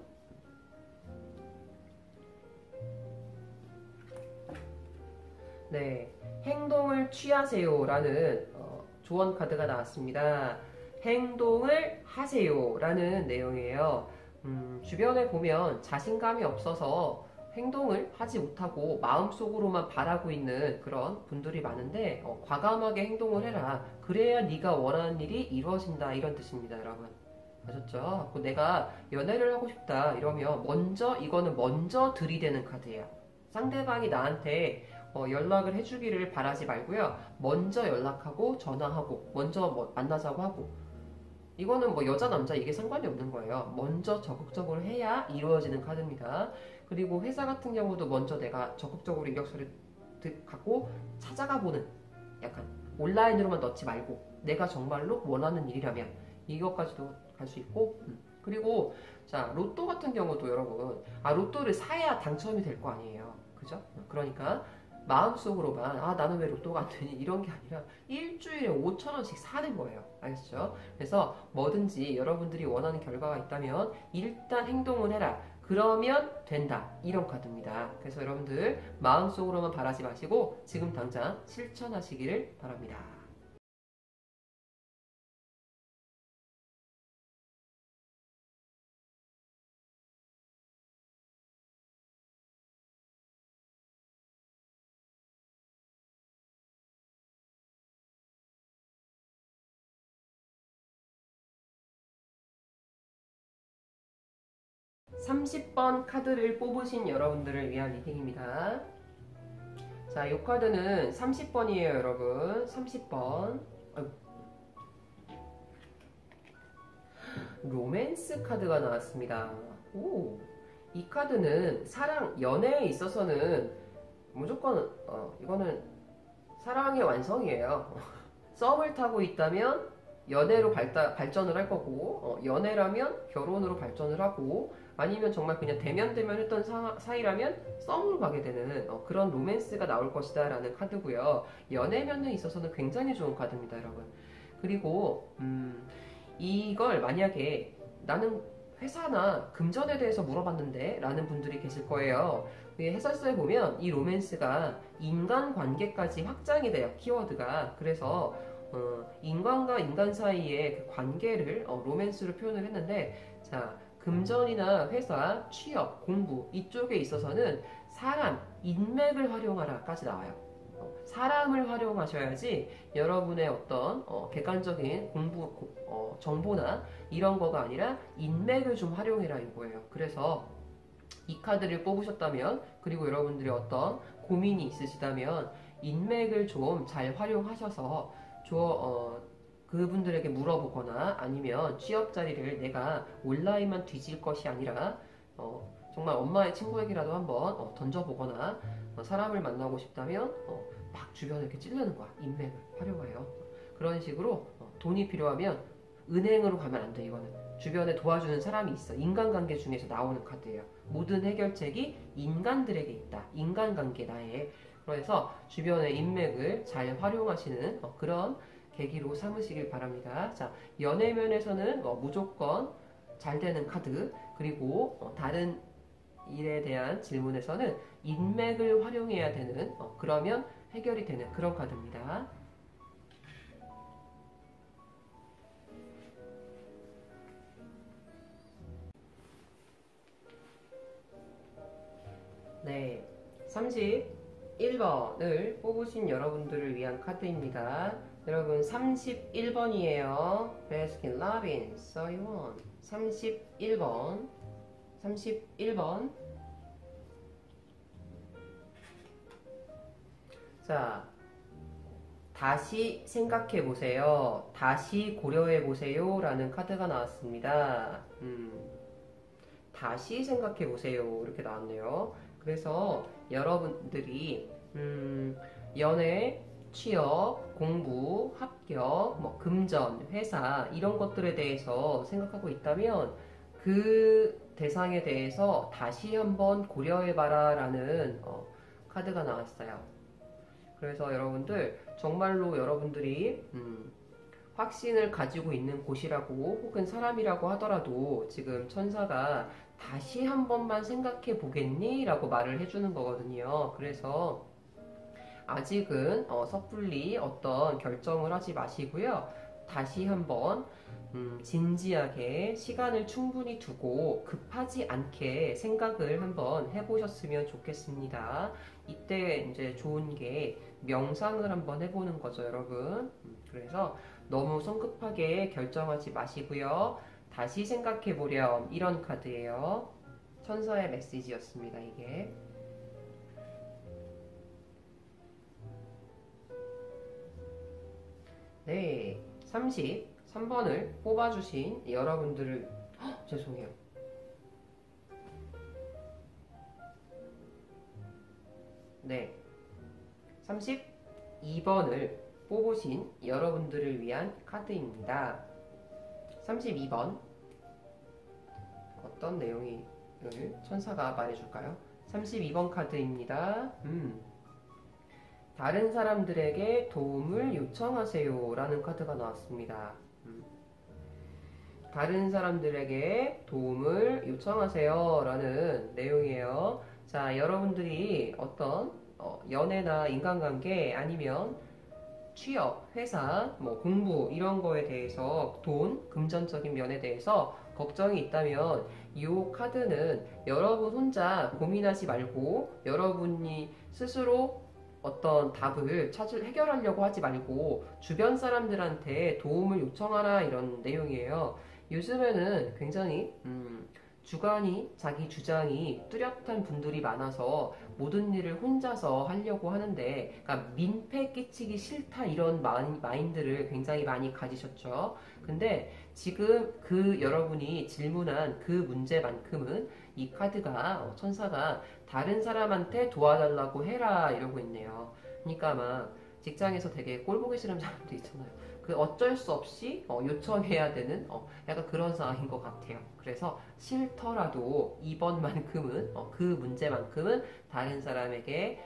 네, 행동을 취하세요라는 조언 카드가 나왔습니다. 행동을 하세요라는 내용이에요. 주변에 보면 자신감이 없어서 행동을 하지 못하고 마음속으로만 바라고 있는 그런 분들이 많은데 과감하게 행동을 해라. 그래야 네가 원하는 일이 이루어진다 이런 뜻입니다, 여러분. 아셨죠? 내가 연애를 하고 싶다 이러면 이거는 먼저 들이대는 카드예요. 상대방이 나한테 연락을 해주기를 바라지 말고요. 먼저 연락하고 전화하고 먼저 뭐 만나자고 하고, 이거는 뭐 여자 남자 이게 상관이 없는 거예요. 먼저 적극적으로 해야 이루어지는 카드입니다. 그리고 회사 같은 경우도 먼저 내가 적극적으로 이력서를 갖고 찾아가 보는, 약간 온라인으로만 넣지 말고 내가 정말로 원하는 일이라면 이것까지도 갈 수 있고, 그리고 자, 로또 같은 경우도 여러분, 로또를 사야 당첨이 될 거 아니에요. 그죠? 그러니까 마음속으로만 나는 왜 로또가 안 되니 이런 게 아니라 일주일에 5,000원씩 사는 거예요. 알겠죠? 그래서 뭐든지 여러분들이 원하는 결과가 있다면 일단 행동을 해라. 그러면 된다. 이런 카드입니다. 그래서 여러분들 마음속으로만 바라지 마시고 지금 당장 실천하시기를 바랍니다. 30번 카드를 뽑으신 여러분들을 위한 리딩입니다. 자, 이 카드는 30번이에요, 여러분. 30번. 로맨스 카드가 나왔습니다. 오, 이 카드는 사랑, 연애에 있어서는 무조건, 이거는 사랑의 완성이에요. 썸을 타고 있다면 연애로 발전을 할 거고, 연애라면 결혼으로 발전을 하고, 아니면 정말 그냥 대면 했던 사이라면 썸으로 가게 되는 그런 로맨스가 나올 것이다 라는 카드고요. 연애면에 있어서는 굉장히 좋은 카드입니다, 여러분. 그리고 이걸 만약에 나는 회사나 금전에 대해서 물어봤는데 라는 분들이 계실 거예요. 해설서에 보면 이 로맨스가 인간관계까지 확장이 돼요, 키워드가. 그래서 인간과 인간 사이의 그 관계를 로맨스로 표현을 했는데, 자, 금전이나 회사, 취업, 공부 이쪽에 있어서는 사람, 인맥을 활용하라까지 나와요. 사람을 활용하셔야지 여러분의 어떤 객관적인 공부 정보나 이런 거가 아니라 인맥을 좀 활용해라 이거예요. 그래서 이 카드를 뽑으셨다면, 그리고 여러분들이 어떤 고민이 있으시다면 인맥을 좀 잘 활용하셔서 그분들에게 물어보거나, 아니면 취업 자리를 내가 온라인만 뒤질 것이 아니라 정말 엄마의 친구에게라도 한번 던져보거나, 사람을 만나고 싶다면 막 주변에 이렇게 찌르는 거야. 인맥을 활용해요. 그런 식으로 돈이 필요하면 은행으로 가면 안 돼. 이거는 주변에 도와주는 사람이 있어. 인간관계 중에서 나오는 카드예요. 모든 해결책이 인간들에게 있다. 인간관계 나에. 그래서 주변의 인맥을 잘 활용하시는 그런 계기로 삼으시길 바랍니다. 자, 연애면에서는 무조건 잘 되는 카드, 그리고 다른 일에 대한 질문에서는 인맥을 활용해야 되는, 그러면 해결이 되는 그런 카드입니다. 네, 31번을 뽑으신 여러분들을 위한 카드입니다. 여러분 31번이에요. 베스킨 라빈스 31. 31번. 자, 다시 생각해 보세요. 다시 고려해 보세요 라는 카드가 나왔습니다. 다시 생각해 보세요 이렇게 나왔네요. 그래서 여러분들이 연애, 취업, 공부, 합격, 금전, 회사 이런 것들에 대해서 생각하고 있다면 그 대상에 대해서 다시 한번 고려해봐라 라는 카드가 나왔어요. 그래서 여러분들 정말로 여러분들이 확신을 가지고 있는 곳이라고 혹은 사람이라고 하더라도 지금 천사가 다시 한 번만 생각해 보겠니? 라고 말을 해주는 거거든요. 그래서 아직은 섣불리 어떤 결정을 하지 마시고요. 다시 한번 진지하게 시간을 충분히 두고 급하지 않게 생각을 한번 해보셨으면 좋겠습니다. 이때 이제 좋은 게 명상을 한번 해보는 거죠, 여러분. 그래서 너무 성급하게 결정하지 마시고요. 다시 생각해보렴. 이런 카드예요. 천사의 메시지였습니다. 이게. 네, 33번을 뽑아주신 여러분들을 죄송해요. 네, 32번을 뽑으신 여러분들을 위한 카드입니다. 32번 어떤 내용을 천사가 말해줄까요? 32번 카드입니다. 다른 사람들에게 도움을 요청하세요 라는 카드가 나왔습니다. 다른 사람들에게 도움을 요청하세요 라는 내용이에요. 자, 여러분들이 어떤 연애나 인간관계 아니면 취업, 회사, 뭐 공부 이런 거에 대해서 돈, 금전적인 면에 대해서 걱정이 있다면 이 카드는 여러분 혼자 고민하지 말고 여러분이 스스로 어떤 답을 해결하려고 하지 말고 주변 사람들한테 도움을 요청하라 이런 내용이에요. 요즘에는 굉장히 자기 주장이 뚜렷한 분들이 많아서 모든 일을 혼자서 하려고 하는데, 그러니까 민폐 끼치기 싫다 이런 마인드를 굉장히 많이 가지셨죠. 근데 지금 여러분이 질문한 그 문제만큼은 이 카드가 천사가 다른 사람한테 도와달라고 해라 이러고 있네요. 그러니까 막 직장에서 되게 꼴 보기 싫은 사람도 있잖아요. 어쩔 수 없이 요청해야 되는 약간 그런 상황인 것 같아요. 그래서 싫더라도 이번만큼은 그 문제만큼은 다른 사람에게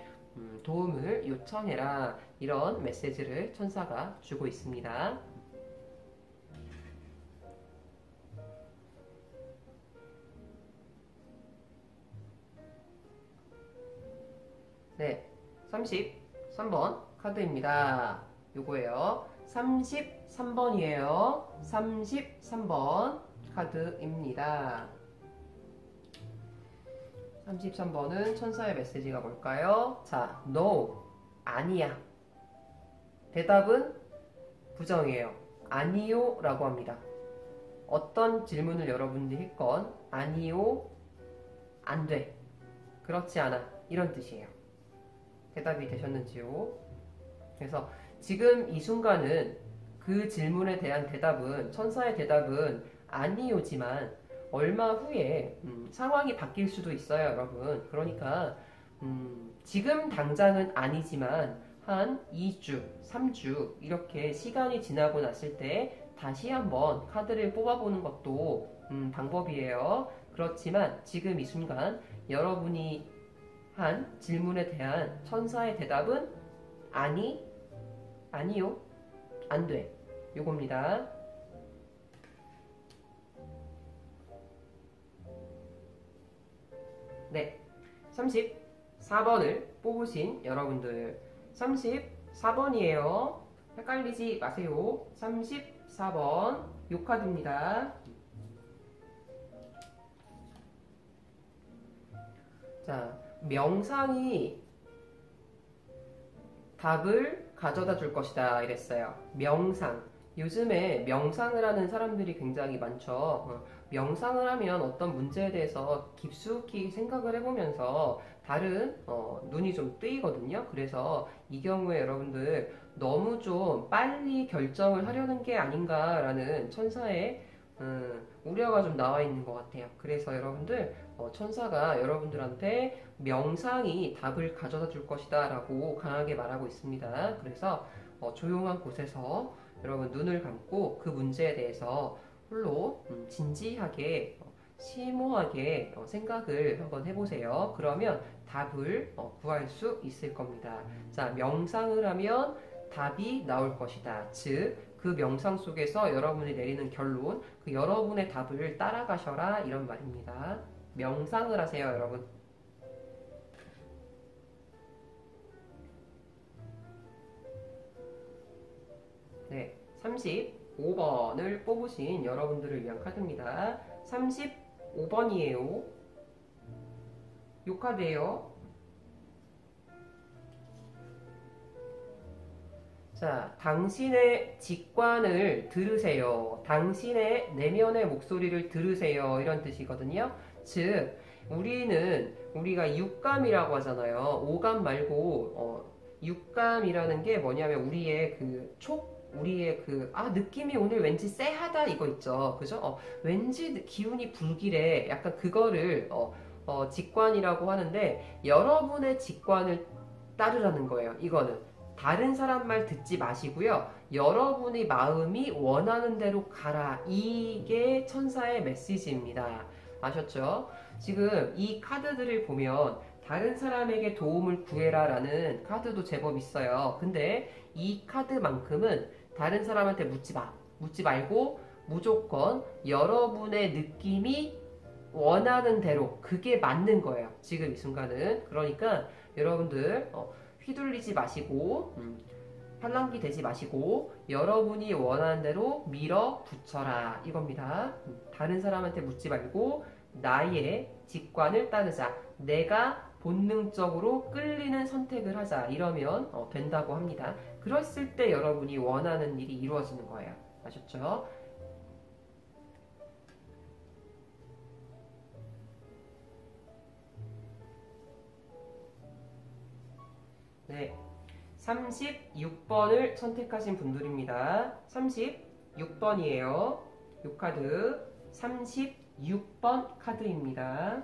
도움을 요청해라 이런 메시지를 천사가 주고 있습니다. 네, 33번 카드입니다. 요거예요. 33번이에요. 33번 카드입니다. 33번은 천사의 메시지가 뭘까요? 자, no, 아니야. 대답은 부정이에요. 아니요 라고 합니다. 어떤 질문을 여러분들이 했건 아니요, 안 돼, 그렇지 않아 이런 뜻이에요. 대답이 되셨는지요? 그래서 지금 이 순간은 그 질문에 대한 대답은 천사의 대답은 아니요지만 얼마 후에 상황이 바뀔 수도 있어요, 여러분. 그러니까 지금 당장은 아니지만 한 2주, 3주 이렇게 시간이 지나고 났을 때 다시 한번 카드를 뽑아보는 것도 방법이에요. 그렇지만 지금 이 순간 여러분이 한 질문에 대한 천사의 대답은 아니요, 안 돼. 요겁니다. 네, 34번을 뽑으신 여러분들 34번이에요. 헷갈리지 마세요. 34번 요 카드입니다. 자, 명상이 답을 가져다 줄 것이다 이랬어요. 명상. 요즘에 명상을 하는 사람들이 굉장히 많죠. 명상을 하면 어떤 문제에 대해서 깊숙이 생각을 해보면서 다른 눈이 좀 뜨이거든요. 그래서 이 경우에 여러분들 너무 좀 빨리 결정을 하려는 게 아닌가라는 천사의 우려가 좀 나와 있는 것 같아요. 그래서 여러분들 천사가 여러분들한테 명상이 답을 가져다 줄 것이다 라고 강하게 말하고 있습니다. 그래서 조용한 곳에서 여러분 눈을 감고 그 문제에 대해서 홀로 진지하게 심오하게 생각을 한번 해보세요. 그러면 답을 구할 수 있을 겁니다. 자, 명상을 하면 답이 나올 것이다. 즉, 그 명상 속에서 여러분이 내리는 결론, 그 여러분의 답을 따라가셔라 이런 말입니다. 명상을 하세요, 여러분. 네, 35번을 뽑으신 여러분들을 위한 카드입니다. 35번이에요. 요 카드예요. 자, 당신의 직관을 들으세요. 당신의 내면의 목소리를 들으세요. 이런 뜻이거든요. 즉, 우리가 육감이라고 하잖아요. 오감 말고, 육감이라는 게 뭐냐면 우리의 느낌이 오늘 왠지 쎄하다 이거 있죠. 그죠? 왠지 기운이 불길해. 약간 그거를, 직관이라고 하는데, 여러분의 직관을 따르라는 거예요. 이거는. 다른 사람 말 듣지 마시고요. 여러분의 마음이 원하는 대로 가라. 이게 천사의 메시지입니다. 아셨죠? 지금 이 카드들을 보면 다른 사람에게 도움을 구해라 라는 카드도 제법 있어요. 근데 이 카드만큼은 다른 사람한테 묻지 말고 무조건 여러분의 느낌이 원하는 대로 그게 맞는 거예요. 지금 이 순간은. 그러니까 여러분들 휘둘리지 마시고 팔랑귀 되지 마시고 여러분이 원하는 대로 밀어붙여라 이겁니다. 다른 사람한테 묻지 말고 나의 직관을 따르자. 내가 본능적으로 끌리는 선택을 하자. 이러면 된다고 합니다. 그랬을 때 여러분이 원하는 일이 이루어지는 거예요. 아셨죠? 네, 36번을 선택하신 분들입니다. 36번이에요. 이 카드 36번 카드입니다.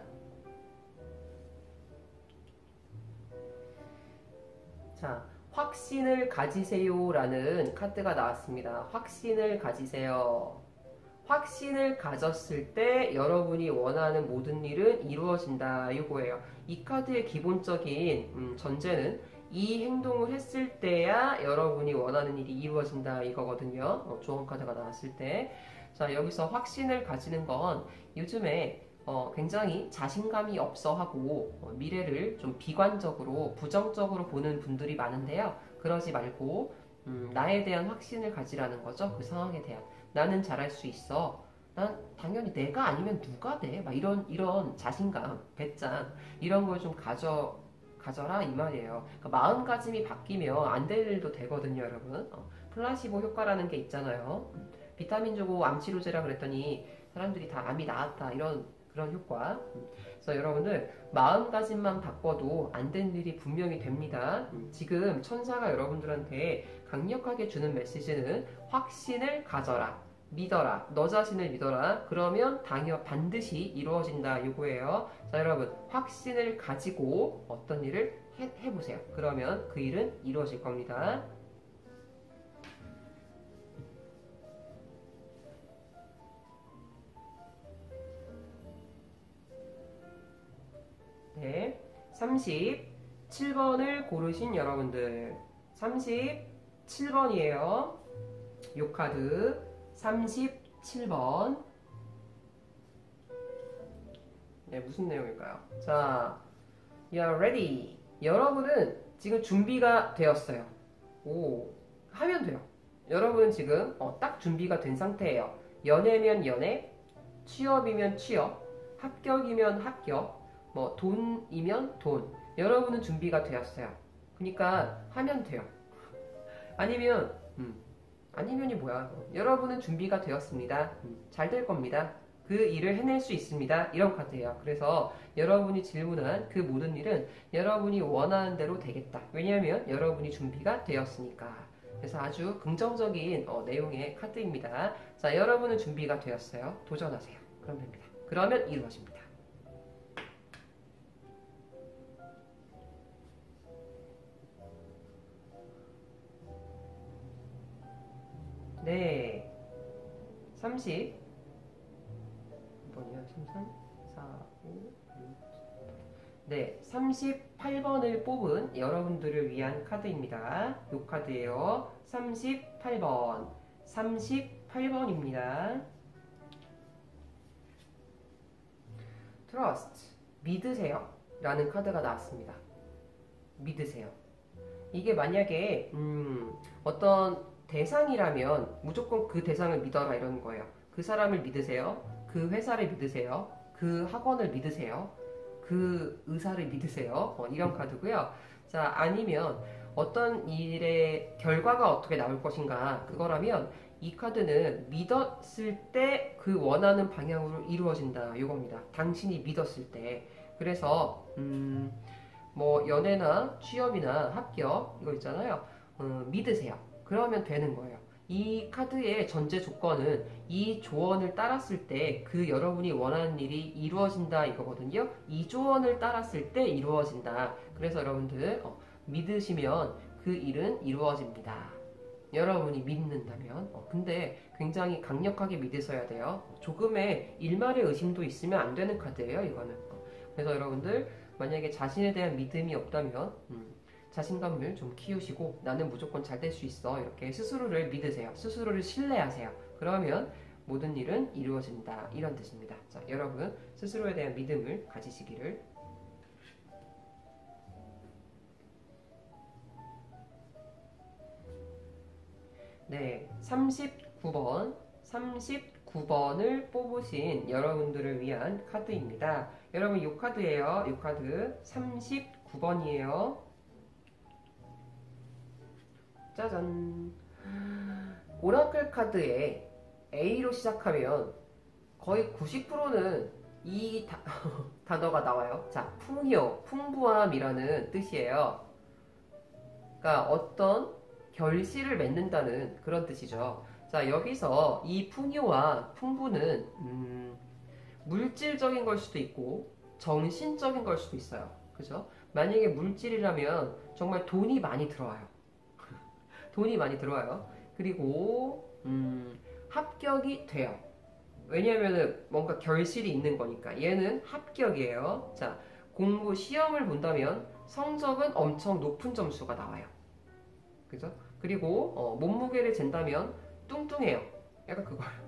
자, 확신을 가지세요 라는 카드가 나왔습니다. 확신을 가지세요. 확신을 가졌을 때 여러분이 원하는 모든 일은 이루어진다 이거예요. 이 카드의 기본적인 전제는 이 행동을 했을 때야 여러분이 원하는 일이 이루어진다 이거거든요. 좋은 카드가 나왔을 때. 자, 여기서 확신을 가지는 건 요즘에 굉장히 자신감이 없어 하고 미래를 좀 비관적으로 부정적으로 보는 분들이 많은데요. 그러지 말고 나에 대한 확신을 가지라는 거죠. 그 상황에 대한. 나는 잘할 수 있어. 난 당연히 내가 아니면 누가 돼? 막 이런 자신감, 배짱 이런 걸 좀 가져라 이 말이에요. 그러니까 마음가짐이 바뀌면 안 될 일도 되거든요, 여러분. 플라시보 효과라는 게 있잖아요. 비타민 주고 암 치료제라 그랬더니 사람들이 다 암이 나았다 그런 효과. 그래서 여러분들 마음가짐만 바꿔도 안 된 일이 분명히 됩니다. 지금 천사가 여러분들한테 강력하게 주는 메시지는 확신을 가져라. 믿어라. 너 자신을 믿어라. 그러면 반드시 이루어진다. 이거예요. 자, 여러분 확신을 가지고 어떤 일을 해보세요. 그러면 그 일은 이루어질 겁니다. 네, 37번을 고르신 여러분들 37번이에요. 요 카드 37번. 네, 무슨 내용일까요? 자, you're ready. 여러분은 지금 준비가 되었어요. 하면 돼요. 여러분은 지금 딱 준비가 된 상태예요. 연애면 연애, 취업이면 취업, 합격이면 합격, 뭐 돈이면 돈. 여러분은 준비가 되었어요. 그러니까 하면 돼요. 아니면이 뭐야? 여러분은 준비가 되었습니다. 잘 될 겁니다. 그 일을 해낼 수 있습니다. 이런 카드예요. 그래서 여러분이 질문한 그 모든 일은 여러분이 원하는 대로 되겠다. 왜냐하면 여러분이 준비가 되었으니까. 그래서 아주 긍정적인 내용의 카드입니다. 자, 여러분은 준비가 되었어요. 도전하세요. 그럼 됩니다. 그러면 이루어집니다. 네, 30 번이요. 3, 4, 5, 6, 네, 38번을 뽑은 여러분들을 위한 카드입니다. 요 카드예요. 38번. 38번입니다. Trust. 믿으세요. 라는 카드가 나왔습니다. 믿으세요. 이게 만약에 어떤 대상이라면 무조건 그 대상을 믿어라 이런 거예요. 그 사람을 믿으세요. 그 회사를 믿으세요. 그 학원을 믿으세요. 그 의사를 믿으세요. 이런 카드고요. 자, 아니면 어떤 일의 결과가 어떻게 나올 것인가 그거라면 이 카드는 믿었을 때 그 원하는 방향으로 이루어진다 이겁니다. 당신이 믿었을 때. 그래서 뭐 연애나 취업이나 합격 이거 있잖아요. 믿으세요. 그러면 되는 거예요. 이 카드의 전제 조건은 이 조언을 따랐을 때 그 여러분이 원하는 일이 이루어진다 이거거든요. 이 조언을 따랐을 때 이루어진다. 그래서 여러분들 믿으시면 그 일은 이루어집니다. 여러분이 믿는다면. 근데 굉장히 강력하게 믿으셔야 돼요. 조금의 일말의 의심도 있으면 안 되는 카드예요, 이거는. 그래서 여러분들 만약에 자신에 대한 믿음이 없다면 자신감을 좀 키우시고 나는 무조건 잘 될 수 있어 이렇게 스스로를 믿으세요. 스스로를 신뢰하세요. 그러면 모든 일은 이루어진다 이런 뜻입니다. 자, 여러분 스스로에 대한 믿음을 가지시기를. 네, 39번을 뽑으신 여러분들을 위한 카드입니다. 여러분 이 카드예요. 이 카드 39번이에요. 짜잔. 오라클 카드에 A로 시작하면 거의 90%는 이 단어가 나와요. 자, 풍요, 풍부함이라는 뜻이에요. 그러니까 어떤 결실을 맺는다는 그런 뜻이죠. 자, 여기서 이 풍요와 풍부는 물질적인 걸 수도 있고 정신적인 걸 수도 있어요. 그죠? 만약에 물질이라면 정말 돈이 많이 들어와요. 돈이 많이 들어와요. 그리고 합격이 돼요. 왜냐하면 뭔가 결실이 있는 거니까. 얘는 합격이에요. 자, 공부 시험을 본다면 성적은 엄청 높은 점수가 나와요. 그죠? 그리고 몸무게를 잰다면 뚱뚱해요. 약간 그거예요.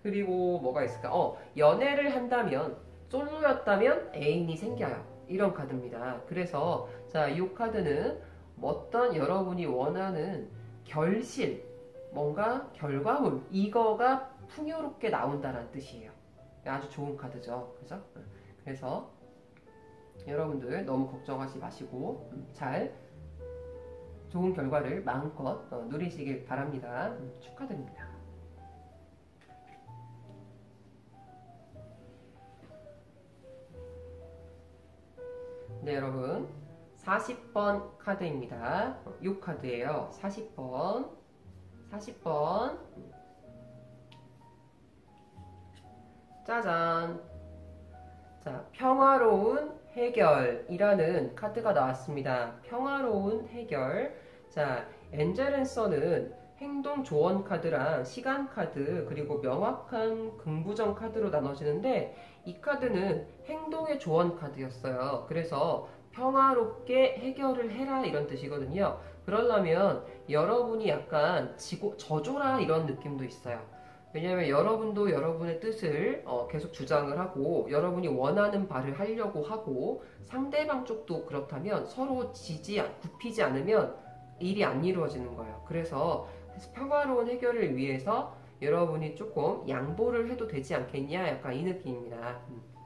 그리고 뭐가 있을까? 연애를 한다면 솔로였다면 애인이 생겨요. 이런 카드입니다. 그래서 자, 이 카드는 어떤 여러분이 원하는 결실, 뭔가 결과물 이거가 풍요롭게 나온다는 뜻이에요. 아주 좋은 카드죠. 그죠? 그래서 여러분들 너무 걱정하지 마시고 잘 좋은 결과를 마음껏 누리시길 바랍니다. 축하드립니다. 네, 여러분 40번 카드입니다. 이 카드예요. 40번 짜잔. 자, 평화로운 해결이라는 카드가 나왔습니다. 평화로운 해결. 자, 엔젤앤서는 행동 조언 카드랑 시간 카드 그리고 명확한 긍부정 카드로 나눠지는데 이 카드는 행동의 조언 카드였어요. 그래서 평화롭게 해결을 해라 이런 뜻이거든요. 그러려면 여러분이 약간 져줘라 이런 느낌도 있어요. 왜냐하면 여러분도 여러분의 뜻을 계속 주장을 하고 여러분이 원하는 바를 하려고 하고 상대방 쪽도 그렇다면 서로 굽히지 않으면 일이 안 이루어지는 거예요. 그래서 평화로운 해결을 위해서 여러분이 조금 양보를 해도 되지 않겠냐 약간 이 느낌입니다.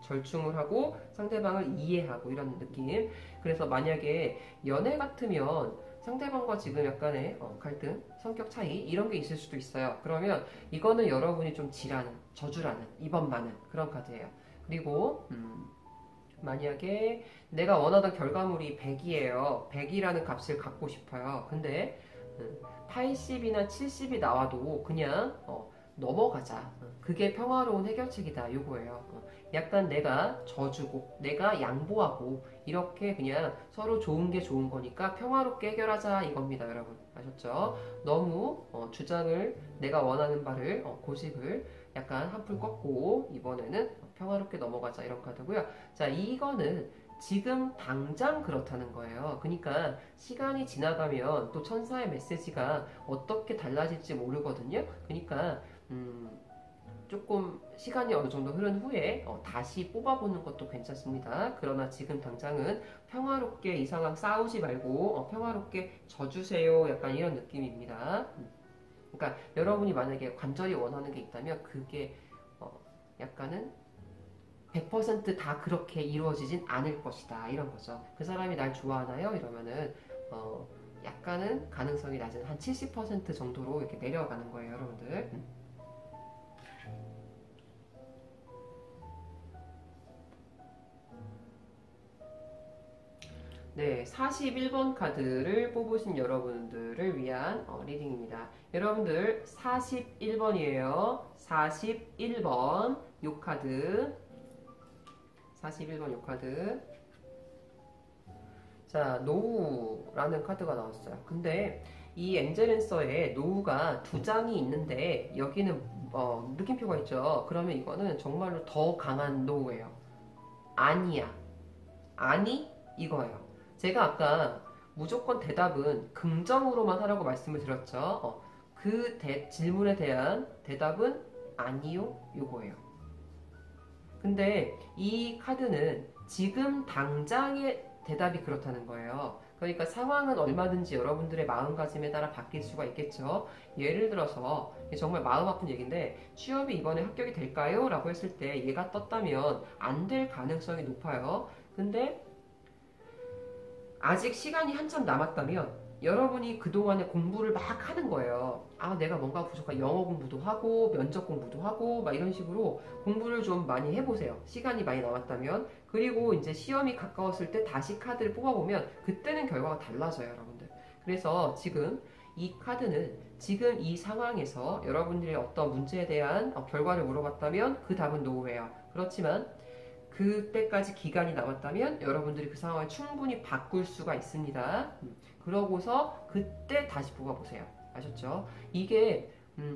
절충을 하고 상대방을 이해하고 이런 느낌. 그래서 만약에 연애 같으면 상대방과 지금 약간의 갈등, 성격 차이 이런 게 있을 수도 있어요. 그러면 이거는 여러분이 좀 저주라는, 이번만은 그런 카드예요. 그리고 만약에 내가 원하던 결과물이 100이에요. 100이라는 값을 갖고 싶어요. 근데 80이나 70이 나와도 그냥 넘어가자. 그게 평화로운 해결책이다. 요거예요. 약간 내가 져주고 내가 양보하고 이렇게 그냥 서로 좋은 게 좋은 거니까 평화롭게 해결하자 이겁니다. 여러분 아셨죠? 너무 주장을 내가 원하는 바를 고집을 약간 한풀 꺾고 이번에는 평화롭게 넘어가자 이런 카드고요. 자, 이거는 지금 당장 그렇다는 거예요. 그러니까 시간이 지나가면 또 천사의 메시지가 어떻게 달라질지 모르거든요. 그러니까 조금 시간이 어느 정도 흐른 후에 다시 뽑아보는 것도 괜찮습니다. 그러나 지금 당장은 평화롭게 이 상황 싸우지 말고 평화롭게 져주세요. 약간 이런 느낌입니다. 그러니까 여러분이 만약에 간절히 원하는 게 있다면 그게 약간은 100%다 그렇게 이루어지진 않을 것이다. 이런 거죠. 그 사람이 날 좋아하나요? 이러면은 약간은 가능성이 낮은 한 70% 정도로 이렇게 내려가는 거예요, 여러분들. 네, 41번 카드를 뽑으신 여러분들을 위한 리딩입니다. 여러분들 41번이에요. 41번 요 카드. 41번 요 카드. 자, 노우라는 카드가 나왔어요. 근데 이 엔젤랜서에 노우가 두 장이 있는데 여기는 느낌표가 있죠. 그러면 이거는 정말로 더 강한 노우예요. 아니야. 아니? 이거예요. 제가 아까 무조건 대답은 긍정으로만 하라고 말씀을 드렸죠. 그 질문에 대한 대답은 아니요, 요거예요. 근데 이 카드는 지금 당장의 대답이 그렇다는 거예요. 그러니까 상황은 얼마든지 여러분들의 마음가짐에 따라 바뀔 수가 있겠죠. 예를 들어서 정말 마음 아픈 얘기인데 취업이 이번에 합격이 될까요? 라고 했을 때 얘가 떴다면 안 될 가능성이 높아요. 근데 아직 시간이 한참 남았다면 여러분이 그동안에 공부를 막 하는 거예요. 아, 내가 뭔가 부족한 영어 공부도 하고 면접 공부도 하고 막 이런 식으로 공부를 좀 많이 해보세요. 시간이 많이 남았다면. 그리고 이제 시험이 가까웠을 때 다시 카드를 뽑아보면 그때는 결과가 달라져요, 여러분들. 그래서 지금 이 카드는 지금 이 상황에서 여러분들의 어떤 문제에 대한 결과를 물어봤다면 그 답은 노예요. 그렇지만 그때까지 기간이 남았다면 여러분들이 그 상황을 충분히 바꿀 수가 있습니다. 그러고서 그때 다시 뽑아보세요. 아셨죠? 이게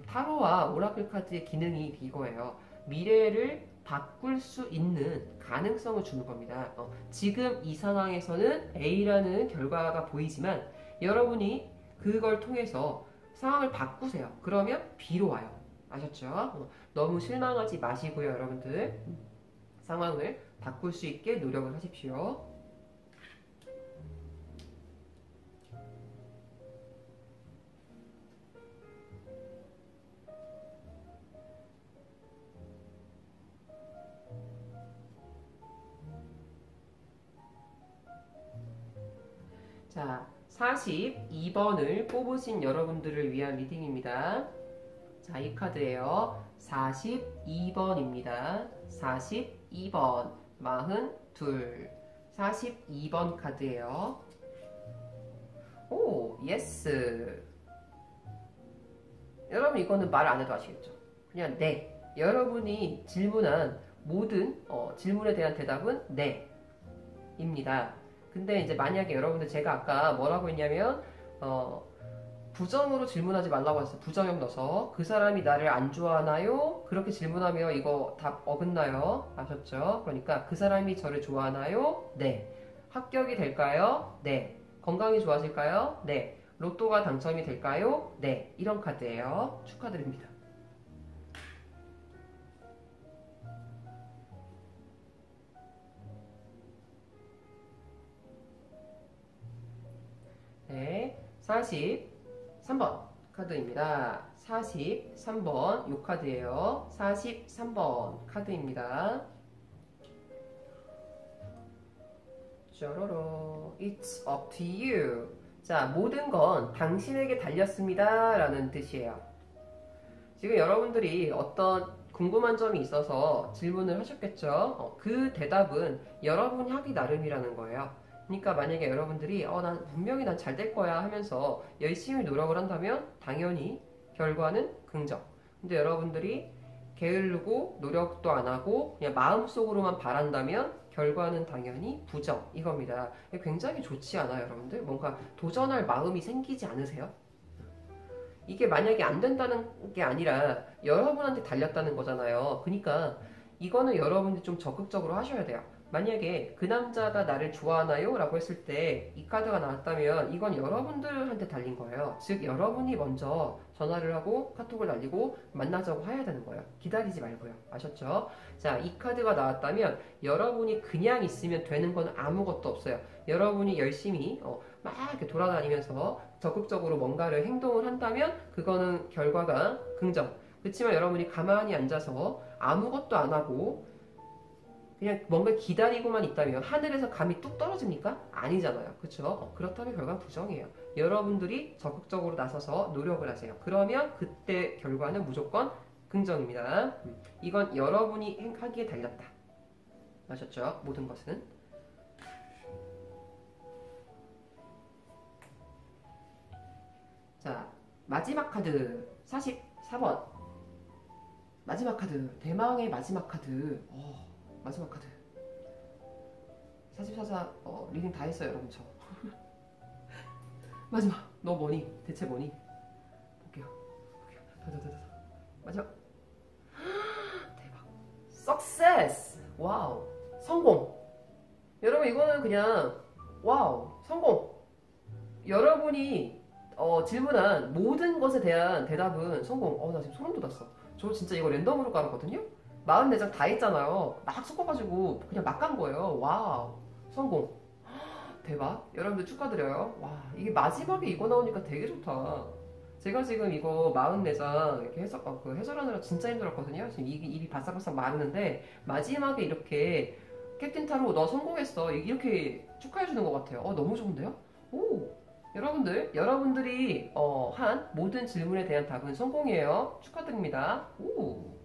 타로와 오라클 카드의 기능이 이거예요. 미래를 바꿀 수 있는 가능성을 주는 겁니다. 지금 이 상황에서는 A라는 결과가 보이지만 여러분이 그걸 통해서 상황을 바꾸세요. 그러면 B로 와요. 아셨죠? 너무 실망하지 마시고요, 여러분들. 상황을 바꿀 수 있게 노력을 하십시오. 자, 42번을 뽑으신 여러분들을 위한 리딩입니다. 자, 이 카드예요. 42번입니다. 42번, 42, 42번 카드예요. 오, 예스. 여러분 이거는 말 안 해도 아시겠죠? 그냥 네. 여러분이 질문한 모든 질문에 대한 대답은 네 입니다. 근데 이제 만약에 여러분들 제가 아까 뭐라고 했냐면 부정으로 질문하지 말라고 했어요. 부정형 넣어서. 그 사람이 나를 안 좋아하나요? 그렇게 질문하면 이거 답 어긋나요. 아셨죠? 그러니까 그 사람이 저를 좋아하나요? 네. 합격이 될까요? 네. 건강이 좋아질까요? 네. 로또가 당첨이 될까요? 네. 이런 카드예요. 축하드립니다. 네. 43번 카드입니다. 43번 요 카드예요. 43번 카드입니다. 쪼로로 It's up to you. 자, 모든 건 당신에게 달렸습니다 라는 뜻이에요. 지금 여러분들이 어떤 궁금한 점이 있어서 질문을 하셨겠죠. 그 대답은 여러분이 하기 나름이라는 거예요. 그러니까 만약에 여러분들이 난 분명히 난 잘 될 거야 하면서 열심히 노력을 한다면 당연히 결과는 긍정. 근데 여러분들이 게으르고 노력도 안 하고 그냥 마음속으로만 바란다면 결과는 당연히 부정 이겁니다. 굉장히 좋지 않아요, 여러분들? 뭔가 도전할 마음이 생기지 않으세요? 이게 만약에 안 된다는 게 아니라 여러분한테 달렸다는 거잖아요. 그러니까 이거는 여러분들이 좀 적극적으로 하셔야 돼요. 만약에 그 남자가 나를 좋아하나요? 라고 했을 때 이 카드가 나왔다면 이건 여러분들한테 달린 거예요. 즉 여러분이 먼저 전화를 하고 카톡을 날리고 만나자고 해야 되는 거예요. 기다리지 말고요. 아셨죠? 자, 이 카드가 나왔다면 여러분이 그냥 있으면 되는 건 아무것도 없어요. 여러분이 열심히 막 이렇게 돌아다니면서 적극적으로 뭔가를 행동을 한다면 그거는 결과가 긍정. 그렇지만 여러분이 가만히 앉아서 아무것도 안 하고 그냥 뭔가 기다리고만 있다면 하늘에서 감이 뚝 떨어집니까? 아니잖아요. 그렇죠? 그렇다면 결과는 부정이에요. 여러분들이 적극적으로 나서서 노력을 하세요. 그러면 그때 결과는 무조건 긍정입니다. 이건 여러분이 하기에 달렸다. 아셨죠? 모든 것은. 자, 마지막 카드 44번. 마지막 카드. 대망의 마지막 카드. 마지막 카드. 44사 리딩 다 했어요, 여러분. 저. 마지막. 너 뭐니? 대체 뭐니? 볼게요. 마지막. 대박. Success. 와우. 성공. 여러분 이거는 그냥 와우. 성공. 여러분이 질문한 모든 것에 대한 대답은 성공. 나 지금 소름 돋았어. 저 진짜 이거 랜덤으로 깔았거든요? 44장 다 했잖아요. 막 섞어가지고 그냥 막 간 거예요. 와우. 성공. 대박. 여러분들 축하드려요. 와, 이게 마지막에 이거 나오니까 되게 좋다. 제가 지금 이거 44장 이렇게 해설하느라 진짜 힘들었거든요. 지금 입이 바싹바싹 마르는데, 마지막에 이렇게 캡틴 타로 너 성공했어. 이렇게 축하해주는 것 같아요. 너무 좋은데요? 오! 여러분들이 한 모든 질문에 대한 답은 성공이에요. 축하드립니다. 오!